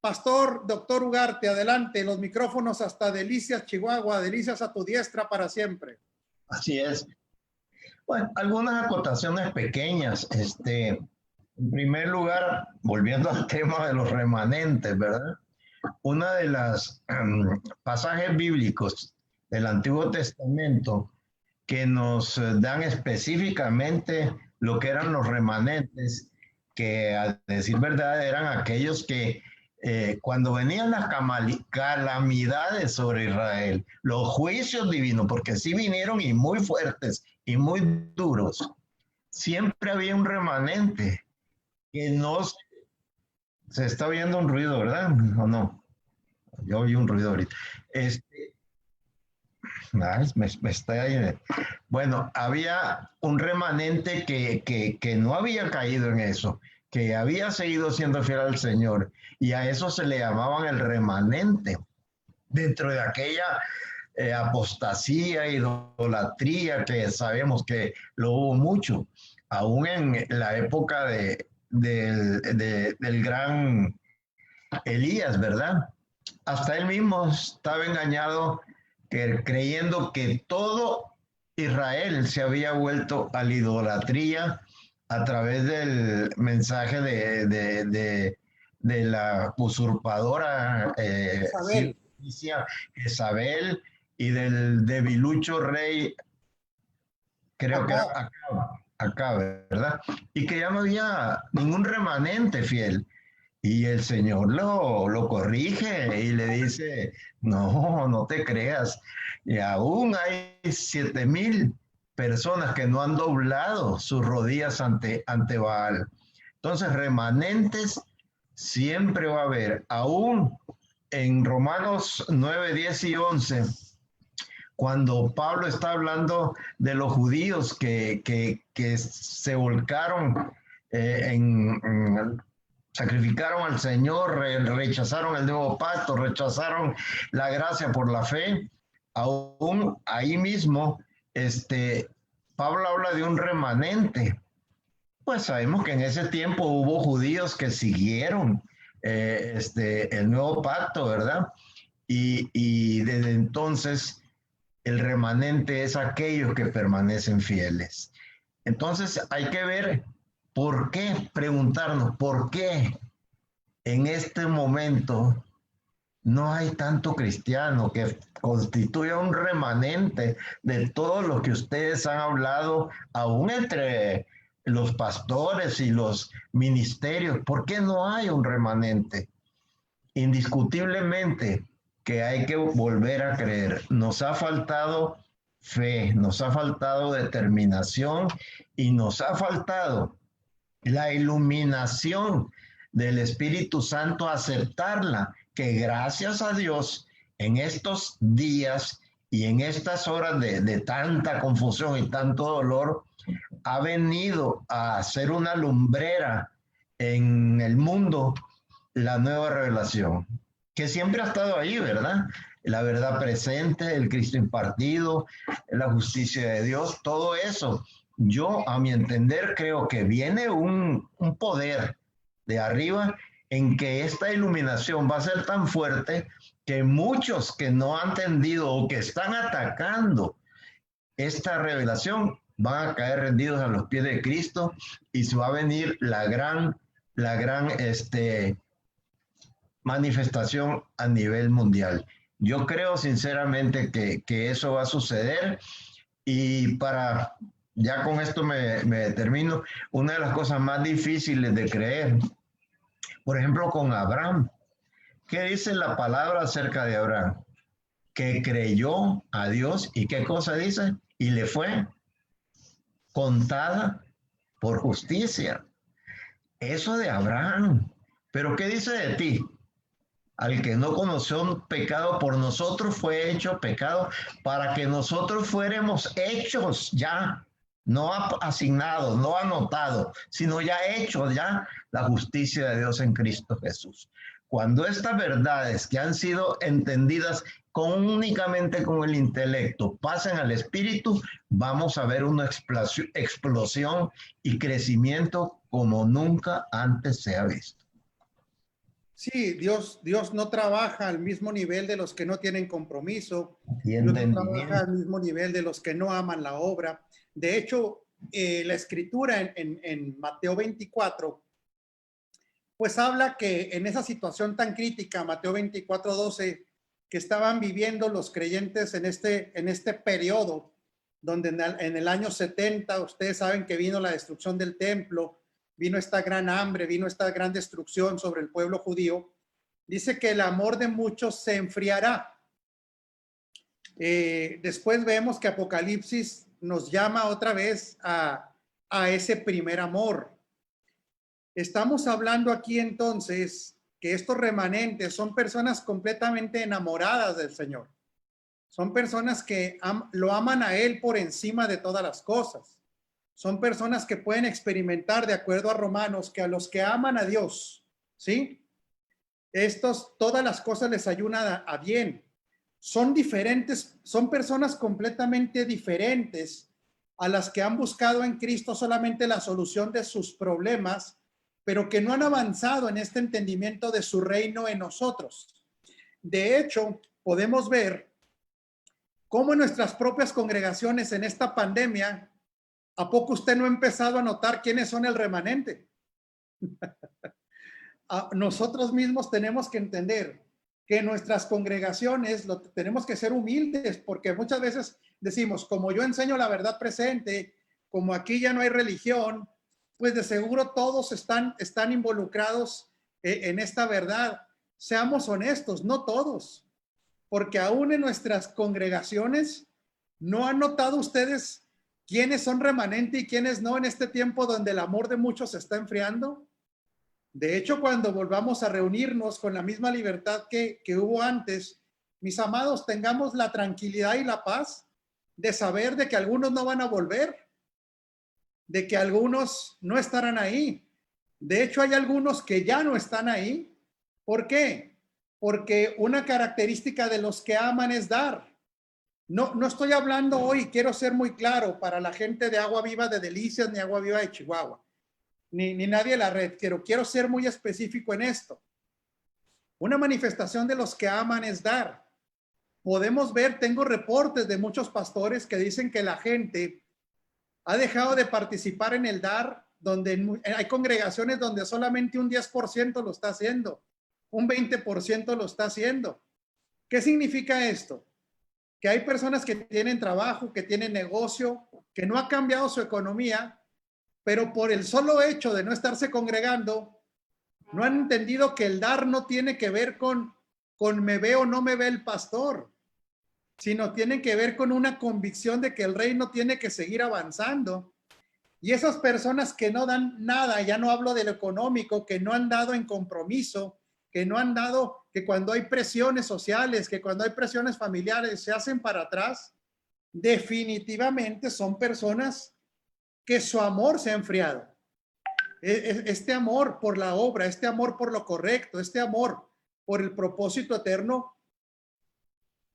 Pastor, doctor Ugarte, adelante, los micrófonos hasta Delicias, Chihuahua, Delicias a tu diestra para siempre. Así es. Bueno, algunas acotaciones pequeñas. En primer lugar, volviendo al tema de los remanentes, ¿verdad? Una de las pasajes bíblicos del Antiguo Testamento que nos dan específicamente lo que eran los remanentes, que a decir verdad eran aquellos que cuando venían las calamidades sobre Israel, los juicios divinos, porque sí vinieron y muy fuertes y muy duros, siempre había un remanente que no se está oyendo un ruido, ¿verdad? ¿O no? Yo oí un ruido ahorita. Me está ahí. Bueno, había un remanente que no había caído en eso, que había seguido siendo fiel al Señor, y a eso se le llamaban el remanente. Dentro de aquella apostasía, idolatría, que sabemos que lo hubo mucho, aún en la época del gran Elías, ¿verdad? Hasta él mismo estaba engañado, creyendo que todo Israel se había vuelto a la idolatría a través del mensaje de la usurpadora Jezabel y del debilucho rey, creo que era acá, ¿verdad? Y que ya no había ningún remanente fiel. Y el Señor lo corrige y le dice, no te creas. Y aún hay 7,000 personas que no han doblado sus rodillas ante Baal. Entonces, remanentes siempre va a haber. Aún en Romanos 9, 10 y 11, cuando Pablo está hablando de los judíos que se volcaron sacrificaron al Señor, rechazaron el nuevo pacto, rechazaron la gracia por la fe, aún ahí mismo, Pablo habla de un remanente. Pues sabemos que en ese tiempo hubo judíos que siguieron el nuevo pacto, ¿verdad? Y desde entonces el remanente es aquellos que permanecen fieles. Entonces hay que ver por qué, preguntarnos por qué en este momento no hay tanto cristiano que constituya un remanente de todo lo que ustedes han hablado, aún entre los pastores y los ministerios. ¿Por qué no hay un remanente? Indiscutiblemente que hay que volver a creer. Nos ha faltado fe, nos ha faltado determinación y nos ha faltado la iluminación del Espíritu Santo, aceptarla, que gracias a Dios en estos días y en estas horas de tanta confusión y tanto dolor, ha venido a ser una lumbrera en el mundo la nueva revelación, que siempre ha estado ahí, ¿verdad? La verdad presente, el Cristo impartido, la justicia de Dios, todo eso yo a mi entender creo que viene un poder de arriba en que esta iluminación va a ser tan fuerte que muchos que no han entendido o que están atacando esta revelación van a caer rendidos a los pies de Cristo y se va a venir la gran manifestación a nivel mundial. Yo creo sinceramente que eso va a suceder, y ya con esto me termino, una de las cosas más difíciles de creer, por ejemplo, con Abraham. ¿Qué dice la palabra acerca de Abraham? Que creyó a Dios, y ¿qué cosa dice? Y le fue contada por justicia. Eso de Abraham. Pero ¿qué dice de ti? Al que no conoció un pecado, por nosotros fue hecho pecado para que nosotros fuéramos hechos ya, no asignados, no anotados, sino ya hechos ya la justicia de Dios en Cristo Jesús. Cuando estas verdades que han sido entendidas únicamente con el intelecto pasen al espíritu, vamos a ver una explosión y crecimiento como nunca antes se ha visto. Sí, Dios no trabaja al mismo nivel de los que no tienen compromiso. Y Dios no trabaja al mismo nivel de los que no aman la obra. De hecho, la escritura en Mateo 24, pues habla que en esa situación tan crítica, Mateo 24:12, que estaban viviendo los creyentes en este periodo, donde en el año 70, ustedes saben que vino la destrucción del templo, vino esta gran hambre, vino esta gran destrucción sobre el pueblo judío. Dice que el amor de muchos se enfriará. Después vemos que Apocalipsis nos llama otra vez a ese primer amor. Estamos hablando aquí entonces que estos remanentes son personas completamente enamoradas del Señor. Son personas que lo aman a Él por encima de todas las cosas. Son personas que pueden experimentar, de acuerdo a Romanos, que a los que aman a Dios, ¿sí? Todas las cosas les ayudan a bien. Son diferentes, son personas completamente diferentes a las que han buscado en Cristo solamente la solución de sus problemas, pero que no han avanzado en este entendimiento de su reino en nosotros. De hecho, podemos ver cómo en nuestras propias congregaciones en esta pandemia, ¿a poco usted no ha empezado a notar quiénes son el remanente? Nosotros mismos tenemos que entender que en nuestras congregaciones tenemos que ser humildes, porque muchas veces decimos, como yo enseño la verdad presente, como aquí ya no hay religión, pues de seguro todos están involucrados en esta verdad. Seamos honestos, no todos, porque aún en nuestras congregaciones, ¿no han notado ustedes quiénes son remanente y quiénes no en este tiempo donde el amor de muchos se está enfriando? De hecho, cuando volvamos a reunirnos con la misma libertad que hubo antes, mis amados, tengamos la tranquilidad y la paz de saber de que algunos no van a volver, de que algunos no estarán ahí. De hecho, hay algunos que ya no están ahí. ¿Por qué? Porque una característica de los que aman es dar. No estoy hablando hoy, quiero ser muy claro, para la gente de Agua Viva de Delicias ni Agua Viva de Chihuahua, ni nadie de la red, pero quiero ser muy específico en esto. Una manifestación de los que aman es dar. Podemos ver, tengo reportes de muchos pastores que dicen que la gente ha dejado de participar en el dar, donde hay congregaciones donde solamente un 10% lo está haciendo, un 20% lo está haciendo. ¿Qué significa esto? Que hay personas que tienen trabajo, que tienen negocio, que no ha cambiado su economía, pero por el solo hecho de no estarse congregando, no han entendido que el dar no tiene que ver con me ve o no me ve el pastor, sino tiene que ver con una convicción de que el reino tiene que seguir avanzando. Y esas personas que no dan nada, ya no hablo de lo económico, que no han dado en compromiso, que no han dado, que cuando hay presiones sociales, que cuando hay presiones familiares se hacen para atrás, definitivamente son personas que su amor se ha enfriado. Este amor por la obra, este amor por lo correcto, este amor por el propósito eterno,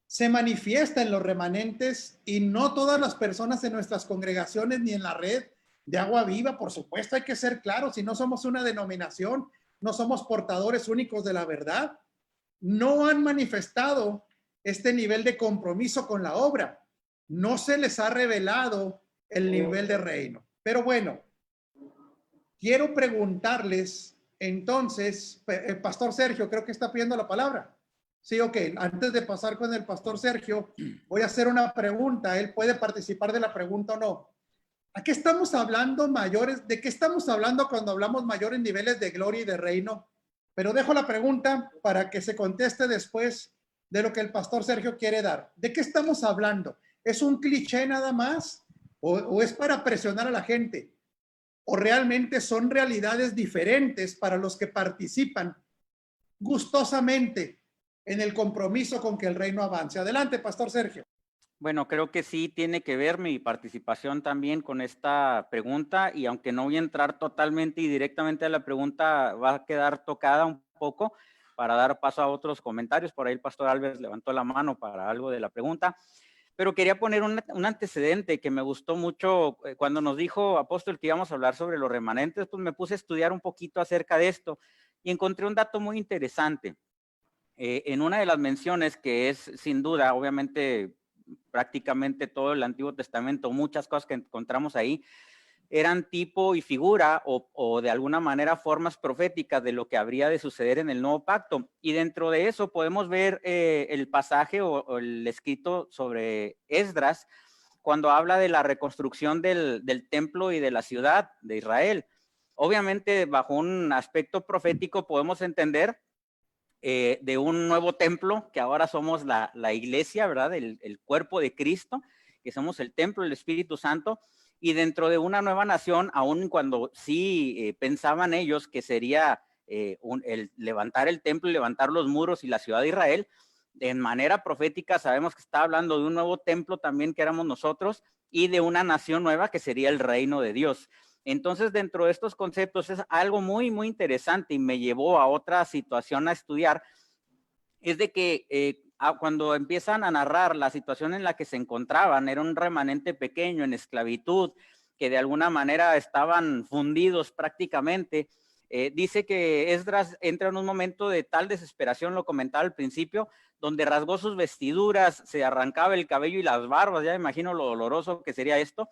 se manifiesta en los remanentes y no todas las personas en nuestras congregaciones ni en la red de Agua Viva, por supuesto, hay que ser claros, si no somos una denominación, no somos portadores únicos de la verdad, no han manifestado este nivel de compromiso con la obra, no se les ha revelado el nivel de reino. Pero bueno, quiero preguntarles entonces, el pastor Sergio creo que está pidiendo la palabra. Sí, ok. Antes de pasar con el pastor Sergio, voy a hacer una pregunta. Él puede participar de la pregunta o no. ¿A qué estamos hablando mayores? ¿De qué estamos hablando cuando hablamos mayores niveles de gloria y de reino? Pero dejo la pregunta para que se conteste después de lo que el pastor Sergio quiere dar. ¿De qué estamos hablando? ¿Es un cliché nada más? ¿O es para presionar a la gente? ¿O realmente son realidades diferentes para los que participan gustosamente en el compromiso con que el reino avance? Adelante, pastor Sergio. Bueno, creo que sí tiene que ver mi participación también con esta pregunta, y aunque no voy a entrar totalmente y directamente a la pregunta, va a quedar tocada un poco para dar paso a otros comentarios. Por ahí el pastor Álvarez levantó la mano para algo de la pregunta, pero quería poner un antecedente que me gustó mucho. Cuando nos dijo Apóstol que íbamos a hablar sobre los remanentes, pues me puse a estudiar un poquito acerca de esto y encontré un dato muy interesante. En una de las menciones, que es sin duda, obviamente, prácticamente todo el Antiguo Testamento, muchas cosas que encontramos ahí, eran tipo y figura o de alguna manera formas proféticas de lo que habría de suceder en el nuevo pacto. Y dentro de eso podemos ver el pasaje o el escrito sobre Esdras, cuando habla de la reconstrucción del templo y de la ciudad de Israel. Obviamente, bajo un aspecto profético podemos entender de un nuevo templo, que ahora somos la iglesia, ¿verdad? El cuerpo de Cristo, que somos el templo del Espíritu Santo, y dentro de una nueva nación, aun cuando sí pensaban ellos que sería el levantar el templo y levantar los muros y la ciudad de Israel, de manera profética sabemos que está hablando de un nuevo templo también, que éramos nosotros, y de una nación nueva que sería el reino de Dios. Entonces, dentro de estos conceptos es algo muy, muy interesante, y me llevó a otra situación a estudiar, es de que cuando empiezan a narrar la situación en la que se encontraban, era un remanente pequeño en esclavitud, que de alguna manera estaban fundidos prácticamente. Dice que Esdras entra en un momento de tal desesperación, lo comentaba al principio, donde rasgó sus vestiduras, se arrancaba el cabello y las barbas, ya me imagino lo doloroso que sería esto,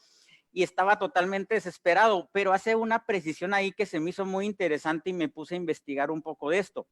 y estaba totalmente desesperado, pero hace una precisión ahí que se me hizo muy interesante y me puse a investigar un poco de esto.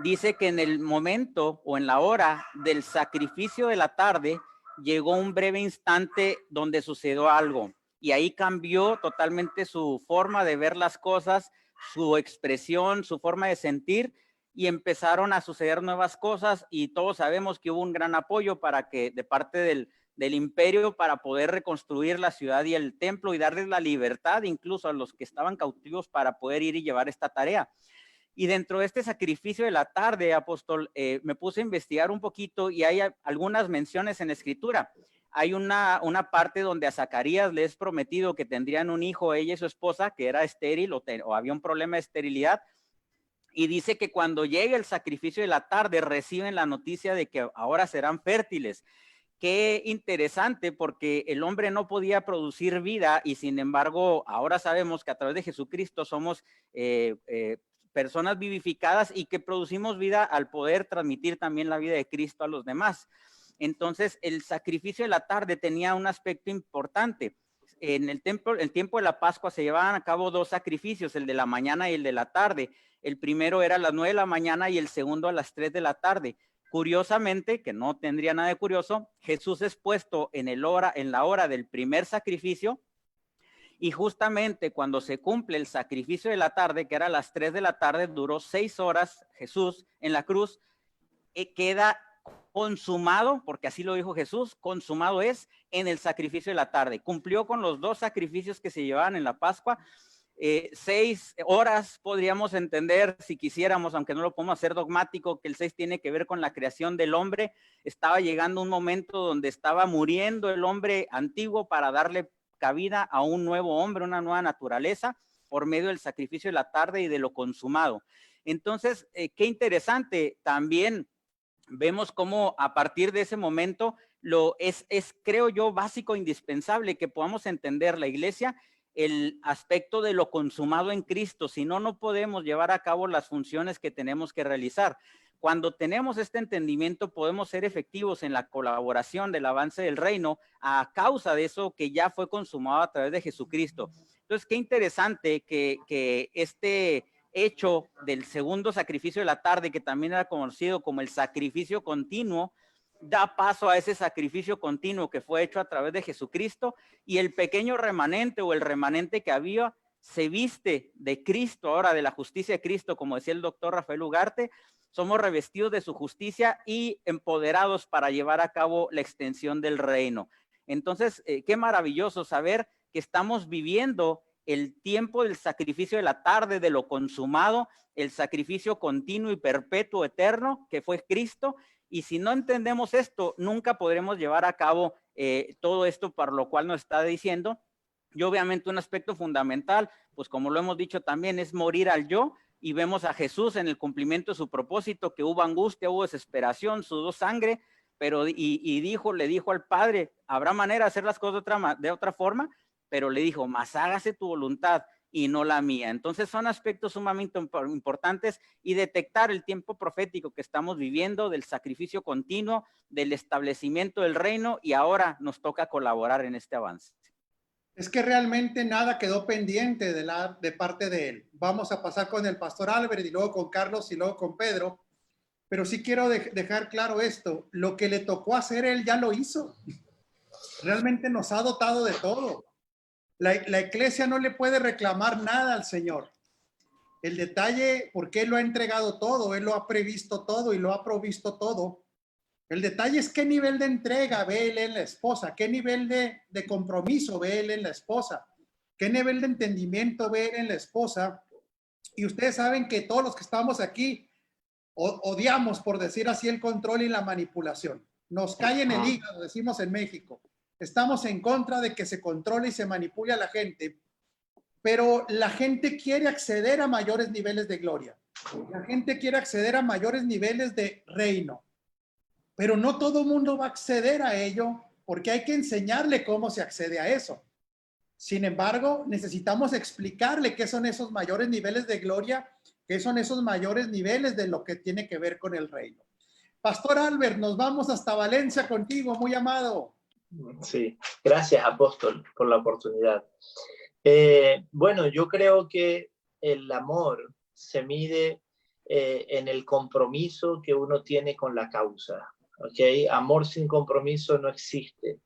Dice que en el momento o en la hora del sacrificio de la tarde llegó un breve instante donde sucedió algo, y ahí cambió totalmente su forma de ver las cosas, su expresión, su forma de sentir, y empezaron a suceder nuevas cosas, y todos sabemos que hubo un gran apoyo para que de parte del imperio para poder reconstruir la ciudad y el templo y darles la libertad incluso a los que estaban cautivos para poder ir y llevar esta tarea. Y dentro de este sacrificio de la tarde, apóstol, me puse a investigar un poquito y hay algunas menciones en la escritura. Hay una parte donde a Zacarías le es prometido que tendrían un hijo, ella y su esposa, que era estéril o había un problema de esterilidad. Y dice que cuando llegue el sacrificio de la tarde reciben la noticia de que ahora serán fértiles. Qué interesante, porque el hombre no podía producir vida y sin embargo ahora sabemos que a través de Jesucristo somos personas vivificadas y que producimos vida al poder transmitir también la vida de Cristo a los demás. Entonces el sacrificio de la tarde tenía un aspecto importante. En el tiempo de la Pascua se llevaban a cabo dos sacrificios, el de la mañana y el de la tarde. El primero era a las 9 de la mañana y el segundo a las 3 de la tarde. Curiosamente, que no tendría nada de curioso, Jesús es puesto en la hora del primer sacrificio, y justamente cuando se cumple el sacrificio de la tarde, que era a las 3 de la tarde, duró 6 horas Jesús en la cruz, queda consumado, porque así lo dijo Jesús, consumado es en el sacrificio de la tarde. Cumplió con los dos sacrificios que se llevaban en la Pascua. 6 horas podríamos entender si quisiéramos, aunque no lo podemos hacer dogmático, que el 6 tiene que ver con la creación del hombre. Estaba llegando un momento donde estaba muriendo el hombre antiguo para darle cabida a un nuevo hombre, una nueva naturaleza, por medio del sacrificio de la tarde y de lo consumado. Entonces, qué interesante también vemos cómo a partir de ese momento creo yo, básico, indispensable que podamos entender la iglesia, el aspecto de lo consumado en Cristo. Si no, no podemos llevar a cabo las funciones que tenemos que realizar. Cuando tenemos este entendimiento, podemos ser efectivos en la colaboración del avance del reino a causa de eso que ya fue consumado a través de Jesucristo. Entonces, qué interesante que este hecho del segundo sacrificio de la tarde, que también era conocido como el sacrificio continuo, da paso a ese sacrificio continuo que fue hecho a través de Jesucristo, y el pequeño remanente o el remanente que había se viste de Cristo, ahora de la justicia de Cristo, como decía el doctor Rafael Ugarte. Somos revestidos de su justicia y empoderados para llevar a cabo la extensión del reino. Entonces, qué maravilloso saber que estamos viviendo el tiempo del sacrificio de la tarde, de lo consumado, el sacrificio continuo y perpetuo eterno que fue Cristo. Y si no entendemos esto, nunca podremos llevar a cabo todo esto para lo cual nos está diciendo. Y obviamente un aspecto fundamental, pues como lo hemos dicho también, es morir al yo. Y vemos a Jesús en el cumplimiento de su propósito, que hubo angustia, hubo desesperación, sudó sangre, pero le dijo al Padre, habrá manera de hacer las cosas de otra forma, pero le dijo, mas hágase tu voluntad y no la mía. Entonces son aspectos sumamente importantes, y detectar el tiempo profético que estamos viviendo, del sacrificio continuo, del establecimiento del reino, y ahora nos toca colaborar en este avance. Es que realmente nada quedó pendiente de parte de él. Vamos a pasar con el pastor Albert y luego con Carlos y luego con Pedro, pero sí quiero dejar claro esto, lo que le tocó hacer él ya lo hizo. Realmente nos ha dotado de todo. La iglesia no le puede reclamar nada al Señor. El detalle, porque Él lo ha entregado todo, Él lo ha previsto todo y lo ha provisto todo. El detalle es qué nivel de entrega ve Él en la esposa, qué nivel de compromiso ve Él en la esposa, qué nivel de entendimiento ve Él en la esposa. Y ustedes saben que todos los que estamos aquí odiamos, por decir así, el control y la manipulación. Nos cae en el hígado, decimos en México. Estamos en contra de que se controle y se manipule a la gente, pero la gente quiere acceder a mayores niveles de gloria. La gente quiere acceder a mayores niveles de reino, pero no todo el mundo va a acceder a ello, porque hay que enseñarle cómo se accede a eso. Sin embargo, necesitamos explicarle qué son esos mayores niveles de gloria, qué son esos mayores niveles de lo que tiene que ver con el reino. Pastor Albert, nos vamos hasta Valencia contigo, muy amado. Sí, gracias, apóstol, por la oportunidad. Bueno, yo creo que el amor se mide en el compromiso que uno tiene con la causa. ¿Okay? Amor sin compromiso no existe.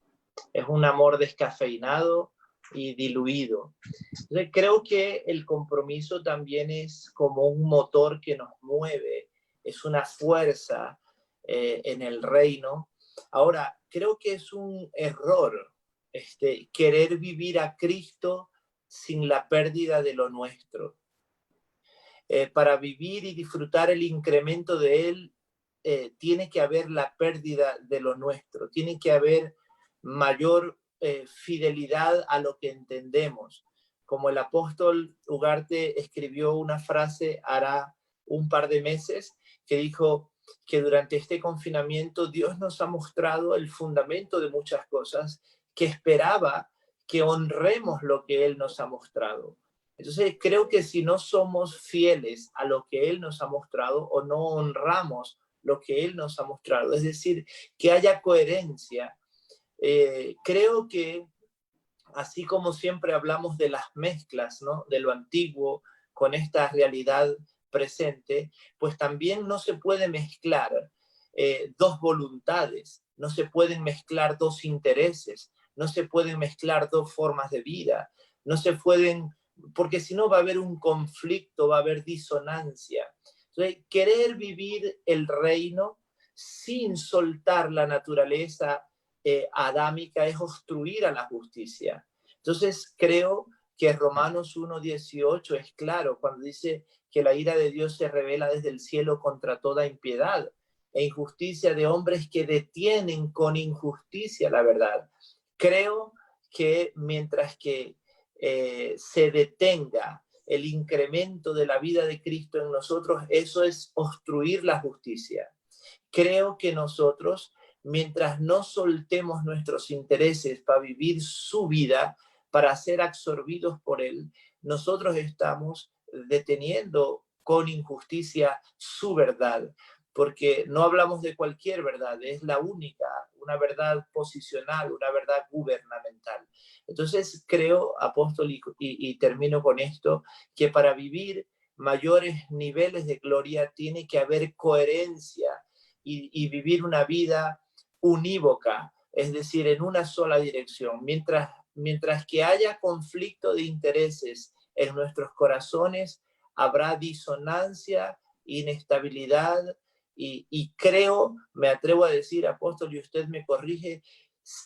Es un amor descafeinado y diluido. Entonces, creo que el compromiso también es como un motor que nos mueve, es una fuerza en el reino. Ahora, creo que es un error querer vivir a Cristo sin la pérdida de lo nuestro. Para vivir y disfrutar el incremento de Él, tiene que haber la pérdida de lo nuestro, tiene que haber mayor fidelidad a lo que entendemos. Como el apóstol Ugarte escribió una frase hará un par de meses que dijo que durante este confinamiento Dios nos ha mostrado el fundamento de muchas cosas, que esperaba que honremos lo que Él nos ha mostrado. Entonces creo que si no somos fieles a lo que Él nos ha mostrado o no honramos lo que Él nos ha mostrado, es decir, que haya coherencia, creo que así como siempre hablamos de las mezclas, ¿no?, de lo antiguo con esta realidad presente, pues también no se puede mezclar dos voluntades, no se pueden mezclar dos intereses, no se pueden mezclar dos formas de vida, no se pueden, porque si no va a haber un conflicto, va a haber disonancia. Entonces, querer vivir el reino sin soltar la naturaleza adámica es obstruir a la justicia. Entonces, creo que Romanos 1:18 es claro cuando dice que la ira de Dios se revela desde el cielo contra toda impiedad e injusticia de hombres que detienen con injusticia la verdad. Creo que mientras que se detenga el incremento de la vida de Cristo en nosotros, eso es obstruir la justicia. creo que nosotros, mientras no soltemos nuestros intereses para vivir su vida, para ser absorbidos por él, nosotros estamos deteniendo con injusticia su verdad, porque no hablamos de cualquier verdad, es la única, una verdad posicional, una verdad gubernamental. Entonces creo, apóstol, y termino con esto, que para vivir mayores niveles de gloria tiene que haber coherencia y vivir una vida unívoca, es decir, en una sola dirección. Mientras que haya conflicto de intereses en nuestros corazones, habrá disonancia, inestabilidad y creo, me atrevo a decir, apóstol, y usted me corrige,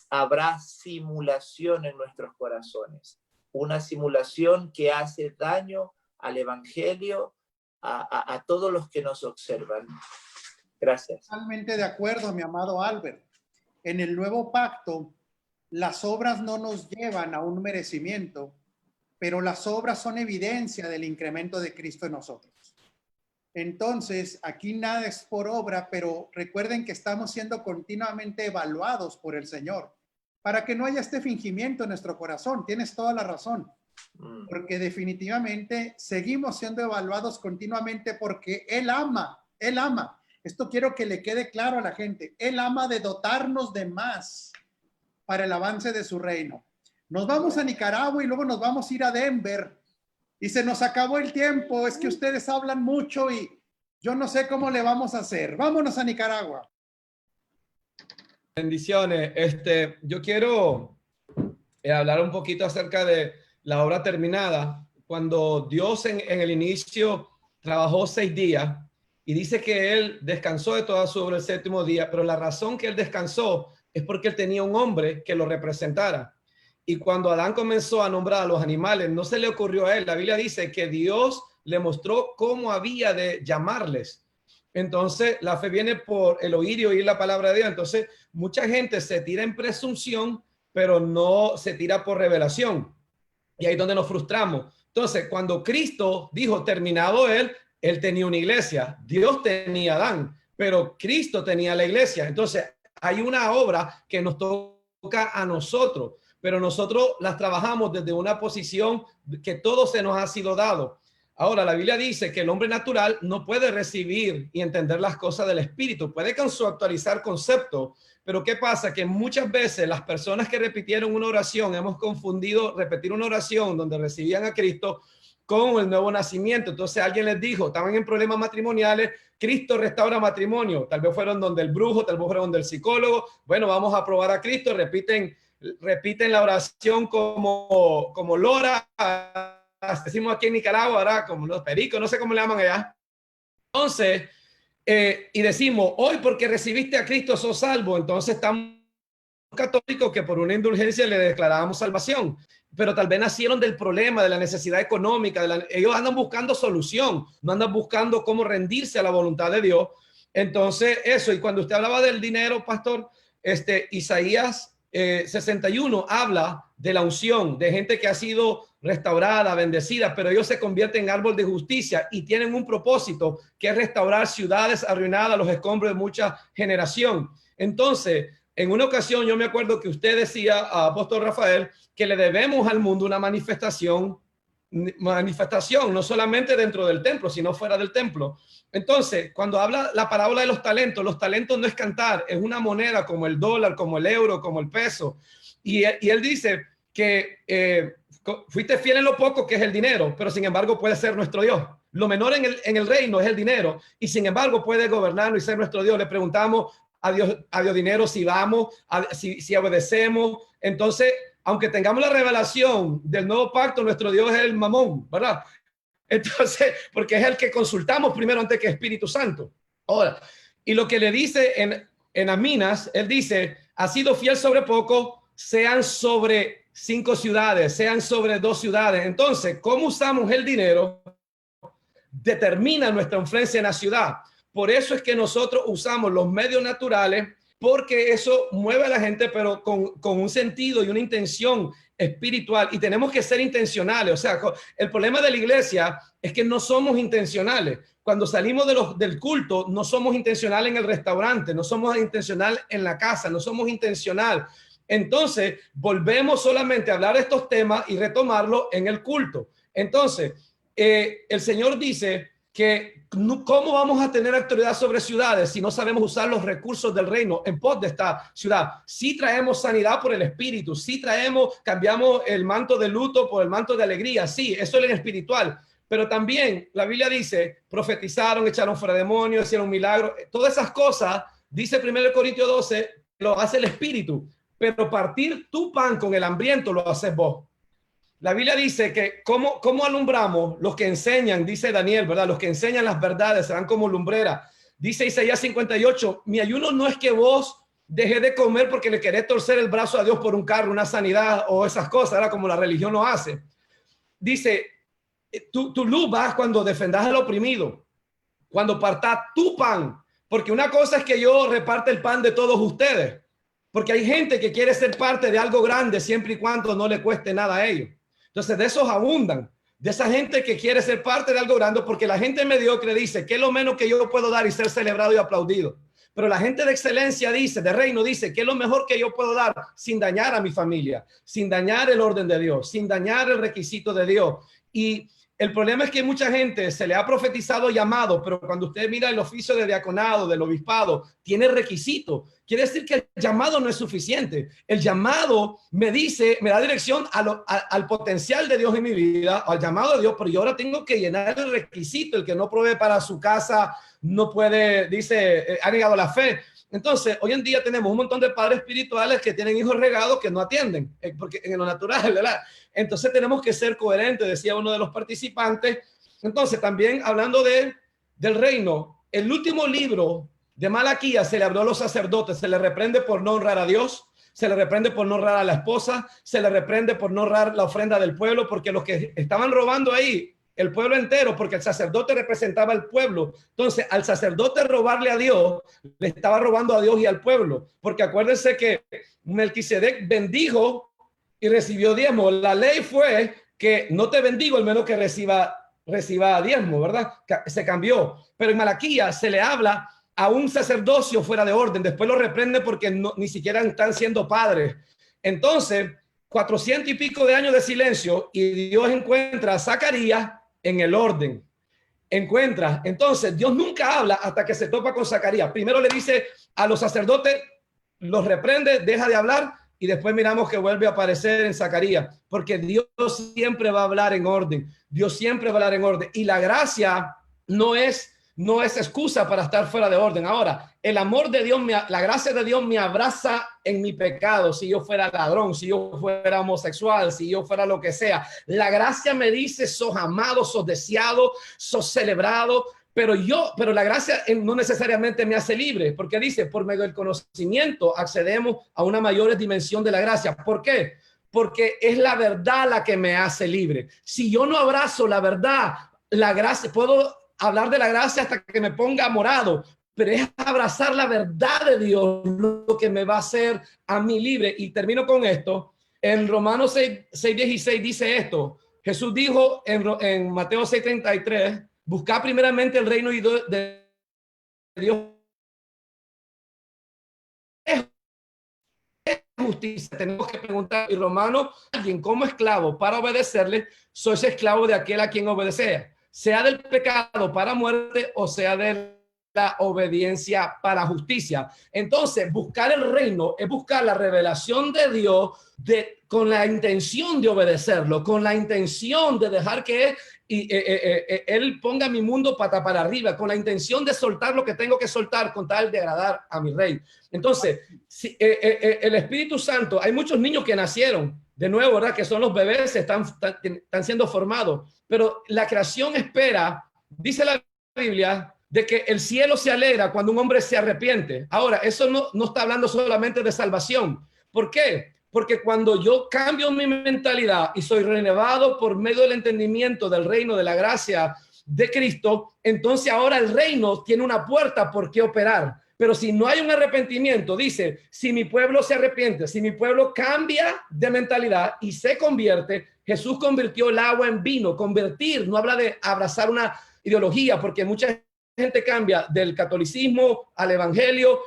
habrá simulación en nuestros corazones. Una simulación que hace daño al evangelio, a todos los que nos observan. Gracias. Totalmente de acuerdo, mi amado Albert. En el nuevo pacto, las obras no nos llevan a un merecimiento, pero las obras son evidencia del incremento de Cristo en nosotros. Entonces, aquí nada es por obra, pero recuerden que estamos siendo continuamente evaluados por el Señor, para que no haya este fingimiento en nuestro corazón. Tienes toda la razón, porque definitivamente seguimos siendo evaluados continuamente porque Él ama, Él ama. Esto quiero que le quede claro a la gente. Él ama de dotarnos de más para el avance de su reino. Nos vamos a Nicaragua y luego nos vamos a ir a Denver y se nos acabó el tiempo. Es que ustedes hablan mucho y yo no sé cómo le vamos a hacer. Vámonos a Nicaragua. Bendiciones. Yo quiero hablar un poquito acerca de la obra terminada. Cuando Dios en el inicio trabajó 6 días y dice que Él descansó de toda su obra el 7º día, pero la razón que Él descansó es porque Él tenía un hombre que lo representara. Y cuando Adán comenzó a nombrar a los animales, no se le ocurrió a él. La Biblia dice que Dios le mostró cómo había de llamarles. Entonces, la fe viene por el oír y oír la palabra de Dios. Entonces, mucha gente se tira en presunción, pero no se tira por revelación. Y ahí es donde nos frustramos. Entonces, cuando Cristo dijo, terminado él tenía una iglesia. Dios tenía a Adán, pero Cristo tenía la iglesia. Entonces, hay una obra que nos toca a nosotros, pero nosotros las trabajamos desde una posición que todo se nos ha sido dado. Ahora, la Biblia dice que el hombre natural no puede recibir y entender las cosas del Espíritu, puede conceptualizar conceptos, pero ¿qué pasa? Que muchas veces las personas que repitieron una oración, hemos confundido repetir una oración donde recibían a Cristo con el nuevo nacimiento. Entonces alguien les dijo, estaban en problemas matrimoniales, Cristo restaura matrimonio. Tal vez fueron donde el brujo, tal vez fueron donde el psicólogo. Bueno, vamos a probar a Cristo, repiten la oración como Lora, decimos aquí en Nicaragua, ¿verdad? Como los pericos, no sé cómo le llaman allá. Entonces, y decimos, hoy porque recibiste a Cristo sos salvo. Entonces estamos católicos que por una indulgencia le declarábamos salvación, pero tal vez nacieron del problema, de la necesidad económica, ellos andan buscando solución, no andan buscando cómo rendirse a la voluntad de Dios. Entonces eso, y cuando usted hablaba del dinero, pastor, Isaías 61 habla de la unción, de gente que ha sido restaurada, bendecida, pero ellos se convierten en árbol de justicia y tienen un propósito que es restaurar ciudades arruinadas, los escombros de mucha generación. Entonces, en una ocasión yo me acuerdo que usted decía a apóstol Rafael que le debemos al mundo una manifestación, no solamente dentro del templo, sino fuera del templo. Entonces, cuando habla la parábola de los talentos no es cantar, es una moneda como el dólar, como el euro, como el peso. Y él dice que fuiste fiel en lo poco, que es el dinero, pero sin embargo puede ser nuestro Dios. Lo menor en el reino es el dinero y sin embargo puede gobernarnos y ser nuestro Dios. Le preguntamos a Dios dinero si vamos, si obedecemos. Entonces, aunque tengamos la revelación del nuevo pacto, nuestro Dios es el mamón, ¿verdad? Entonces, porque es el que consultamos primero antes que Espíritu Santo. Ahora, y lo que le dice en Aminas, él dice, ha sido fiel sobre poco, sean sobre 5 ciudades, sean sobre 2 ciudades. Entonces, ¿cómo usamos el dinero? Determina nuestra influencia en la ciudad. Por eso es que nosotros usamos los medios naturales porque eso mueve a la gente, pero con un sentido y una intención espiritual, y tenemos que ser intencionales. O sea, el problema de la iglesia es que no somos intencionales. Cuando salimos del culto, no somos intencionales en el restaurante, no somos intencionales en la casa, no somos intencionales. Entonces, volvemos solamente a hablar de estos temas y retomarlo en el culto. Entonces, el Señor dice que ¿cómo vamos a tener autoridad sobre ciudades si no sabemos usar los recursos del reino en pos de esta ciudad? Si traemos sanidad por el Espíritu, si cambiamos el manto de luto por el manto de alegría, sí, eso es el espiritual. Pero también la Biblia dice, profetizaron, echaron fuera demonios, hicieron milagros, todas esas cosas, dice 1 Corintios 12, lo hace el Espíritu, pero partir tu pan con el hambriento lo haces vos. La Biblia dice que ¿cómo alumbramos? Los que enseñan, dice Daniel, ¿verdad? Los que enseñan las verdades serán como lumbrera. Dice Isaías 58, mi ayuno no es que vos dejé de comer porque le querés torcer el brazo a Dios por un carro, una sanidad o esas cosas, ¿verdad? Como la religión lo hace. Dice, tu luz va cuando defendás al oprimido, cuando partás tu pan, porque una cosa es que yo reparte el pan de todos ustedes, porque hay gente que quiere ser parte de algo grande siempre y cuando no le cueste nada a ellos. Entonces de esos abundan, de esa gente que quiere ser parte de algo grande, porque la gente mediocre dice que es lo menos que yo puedo dar y ser celebrado y aplaudido. Pero la gente de excelencia dice, de reino dice, que es lo mejor que yo puedo dar sin dañar a mi familia, sin dañar el orden de Dios, sin dañar el requisito de Dios. Y el problema es que mucha gente se le ha profetizado llamado, pero cuando usted mira el oficio de diaconado, del obispado, tiene requisito. Quiere decir que el llamado no es suficiente. El llamado me da dirección al potencial de Dios en mi vida, al llamado de Dios, pero yo ahora tengo que llenar el requisito. El que no provee para su casa no puede, dice, ha negado la fe. Entonces, hoy en día tenemos un montón de padres espirituales que tienen hijos regados que no atienden, porque en lo natural, ¿verdad? Entonces tenemos que ser coherentes, decía uno de los participantes. Entonces, también hablando del reino, el último libro de Malaquías se le habló a los sacerdotes, se le reprende por no honrar a Dios, se le reprende por no honrar a la esposa, se le reprende por no honrar la ofrenda del pueblo, porque los que estaban robando ahí, el pueblo entero, porque el sacerdote representaba al pueblo. Entonces, al sacerdote robarle a Dios, le estaba robando a Dios y al pueblo, porque acuérdense que Melquisedec bendijo y recibió diezmo. La ley fue que no te bendigo al menos que reciba diezmo, ¿verdad? Se cambió. Pero en Malaquías se le habla a un sacerdocio fuera de orden. Después lo reprende porque ni siquiera están siendo padres. Entonces, 400 y pico de años de silencio y Dios encuentra a Zacarías en el orden. Entonces, Dios nunca habla hasta que se topa con Zacarías. Primero le dice a los sacerdotes, los reprende, deja de hablar, y después miramos que vuelve a aparecer en Zacarías, porque Dios siempre va a hablar en orden. Dios siempre va a hablar en orden. Y la gracia no es excusa para estar fuera de orden. Ahora, el amor de Dios, la gracia de Dios me abraza en mi pecado. Si yo fuera ladrón, si yo fuera homosexual, si yo fuera lo que sea, la gracia me dice, sos amado, sos deseado, sos celebrado. Pero la gracia no necesariamente me hace libre, porque dice, por medio del conocimiento accedemos a una mayor dimensión de la gracia. ¿Por qué? Porque es la verdad la que me hace libre. Si yo no abrazo la verdad, la gracia, puedo hablar de la gracia hasta que me ponga morado, pero es abrazar la verdad de Dios lo que me va a hacer a mí libre. Y termino con esto. En Romanos 6:16 dice esto. Jesús dijo en Mateo 6:33, buscad primeramente el reino de Dios. Es justicia. Tenemos que preguntar, y Romano, alguien como esclavo para obedecerle, sois esclavo de aquel a quien obedecea, sea del pecado para muerte o sea de la obediencia para justicia. Entonces, buscar el reino es buscar la revelación de Dios con la intención de obedecerlo, con la intención de dejar que Él ponga mi mundo pata para arriba, con la intención de soltar lo que tengo que soltar con tal de agradar a mi rey. Entonces, el Espíritu Santo, hay muchos niños que nacieron de nuevo, ¿verdad? Que son los bebés, están siendo formados, pero la creación espera, dice la Biblia, de que el cielo se alegra cuando un hombre se arrepiente. Ahora, eso no está hablando solamente de salvación. ¿Por qué? Porque cuando yo cambio mi mentalidad y soy renovado por medio del entendimiento del reino de la gracia de Cristo, entonces ahora el reino tiene una puerta por qué operar. Pero si no hay un arrepentimiento, dice, si mi pueblo se arrepiente, si mi pueblo cambia de mentalidad y se convierte, Jesús convirtió el agua en vino. Convertir no habla de abrazar una ideología, porque mucha gente cambia del catolicismo al evangelio,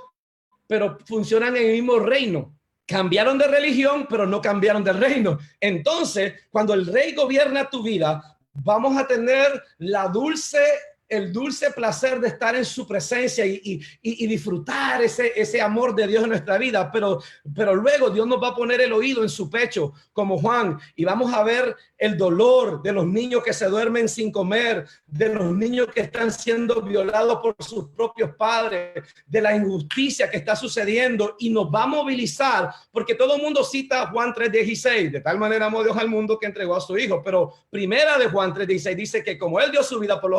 pero funcionan en el mismo reino. Cambiaron de religión, pero no cambiaron de reino. Entonces, cuando el rey gobierna tu vida, vamos a tener el dulce placer de estar en su presencia y disfrutar ese amor de Dios en nuestra vida, pero luego Dios nos va a poner el oído en su pecho como Juan y vamos a ver el dolor de los niños que se duermen sin comer, de los niños que están siendo violados por sus propios padres, de la injusticia que está sucediendo y nos va a movilizar, porque todo el mundo cita Juan 3:16, de tal manera amó Dios al mundo que entregó a su hijo, pero primera de Juan 3:16 dice que como él dio su vida por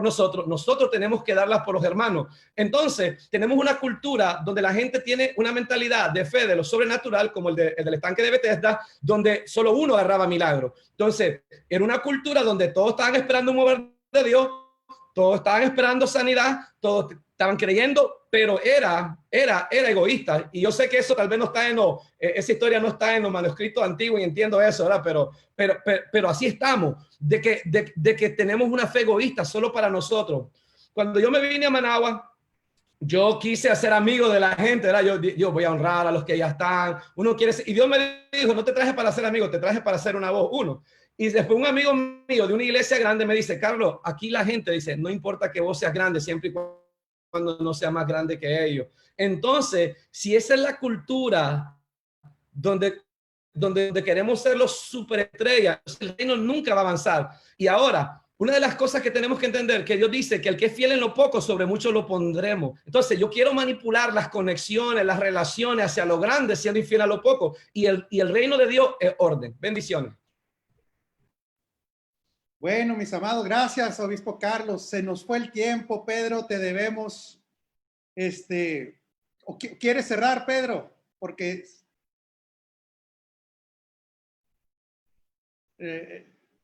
nosotros tenemos que darlas por los hermanos. Entonces, tenemos una cultura donde la gente tiene una mentalidad de fe de lo sobrenatural, como el del estanque de Bethesda, donde solo uno agarraba milagros. Entonces, era una cultura donde todos estaban esperando un mover de Dios, todos estaban esperando sanidad, todos estaban creyendo, pero era egoísta. Y yo sé que eso tal vez no está esa historia no está en los manuscritos antiguos y entiendo eso, ¿verdad? Pero así estamos, de que tenemos una fe egoísta solo para nosotros. Cuando yo me vine a Managua, yo quise hacer amigo de la gente, ¿verdad? Yo voy a honrar a los que ya están. Uno quiere ser, y Dios me dijo, no te traje para ser amigo, te traje para ser una voz, uno. Y después un amigo mío de una iglesia grande me dice, Carlos, aquí la gente dice, no importa que vos seas grande, siempre y cuando no sea más grande que ellos. Entonces, si esa es la cultura donde queremos ser los superestrellas, el reino nunca va a avanzar. Y ahora, una de las cosas que tenemos que entender, que Dios dice que el que es fiel en lo poco, sobre mucho lo pondremos. Entonces, yo quiero manipular las conexiones, las relaciones hacia lo grande, siendo infiel a lo poco. Y el reino de Dios es orden. Bendiciones. Bueno, mis amados, gracias, obispo Carlos. Se nos fue el tiempo, Pedro, te debemos. ¿Quieres cerrar, Pedro? Porque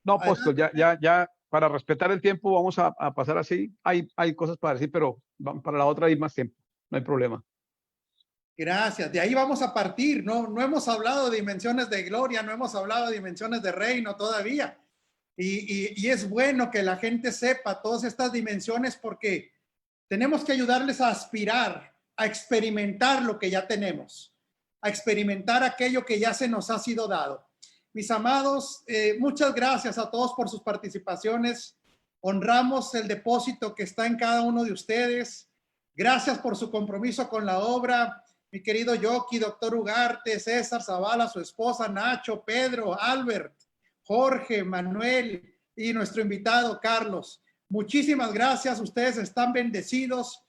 no, apóstol, ya para respetar el tiempo vamos a pasar así. Hay cosas para decir, pero para la otra hay más tiempo, no hay problema. Gracias, de ahí vamos a partir. No hemos hablado de dimensiones de gloria, no hemos hablado de dimensiones de reino todavía. Y es bueno que la gente sepa todas estas dimensiones porque tenemos que ayudarles a aspirar, a experimentar lo que ya tenemos, a experimentar aquello que ya se nos ha sido dado. Mis amados, muchas gracias a todos por sus participaciones. Honramos el depósito que está en cada uno de ustedes. Gracias por su compromiso con la obra. Mi querido Yoki, doctor Ugarte, César Zavala, su esposa, Nacho, Pedro, Albert, Jorge, Manuel y nuestro invitado Carlos. Muchísimas gracias. Ustedes están bendecidos.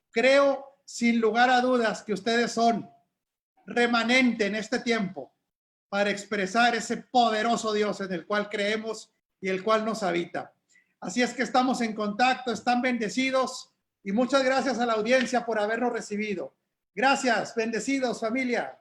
Creo sin lugar a dudas que ustedes son remanente en este tiempo para expresar ese poderoso Dios en el cual creemos y el cual nos habita. Así es que estamos en contacto, están bendecidos y muchas gracias a la audiencia por habernos recibido. Gracias, bendecidos familia.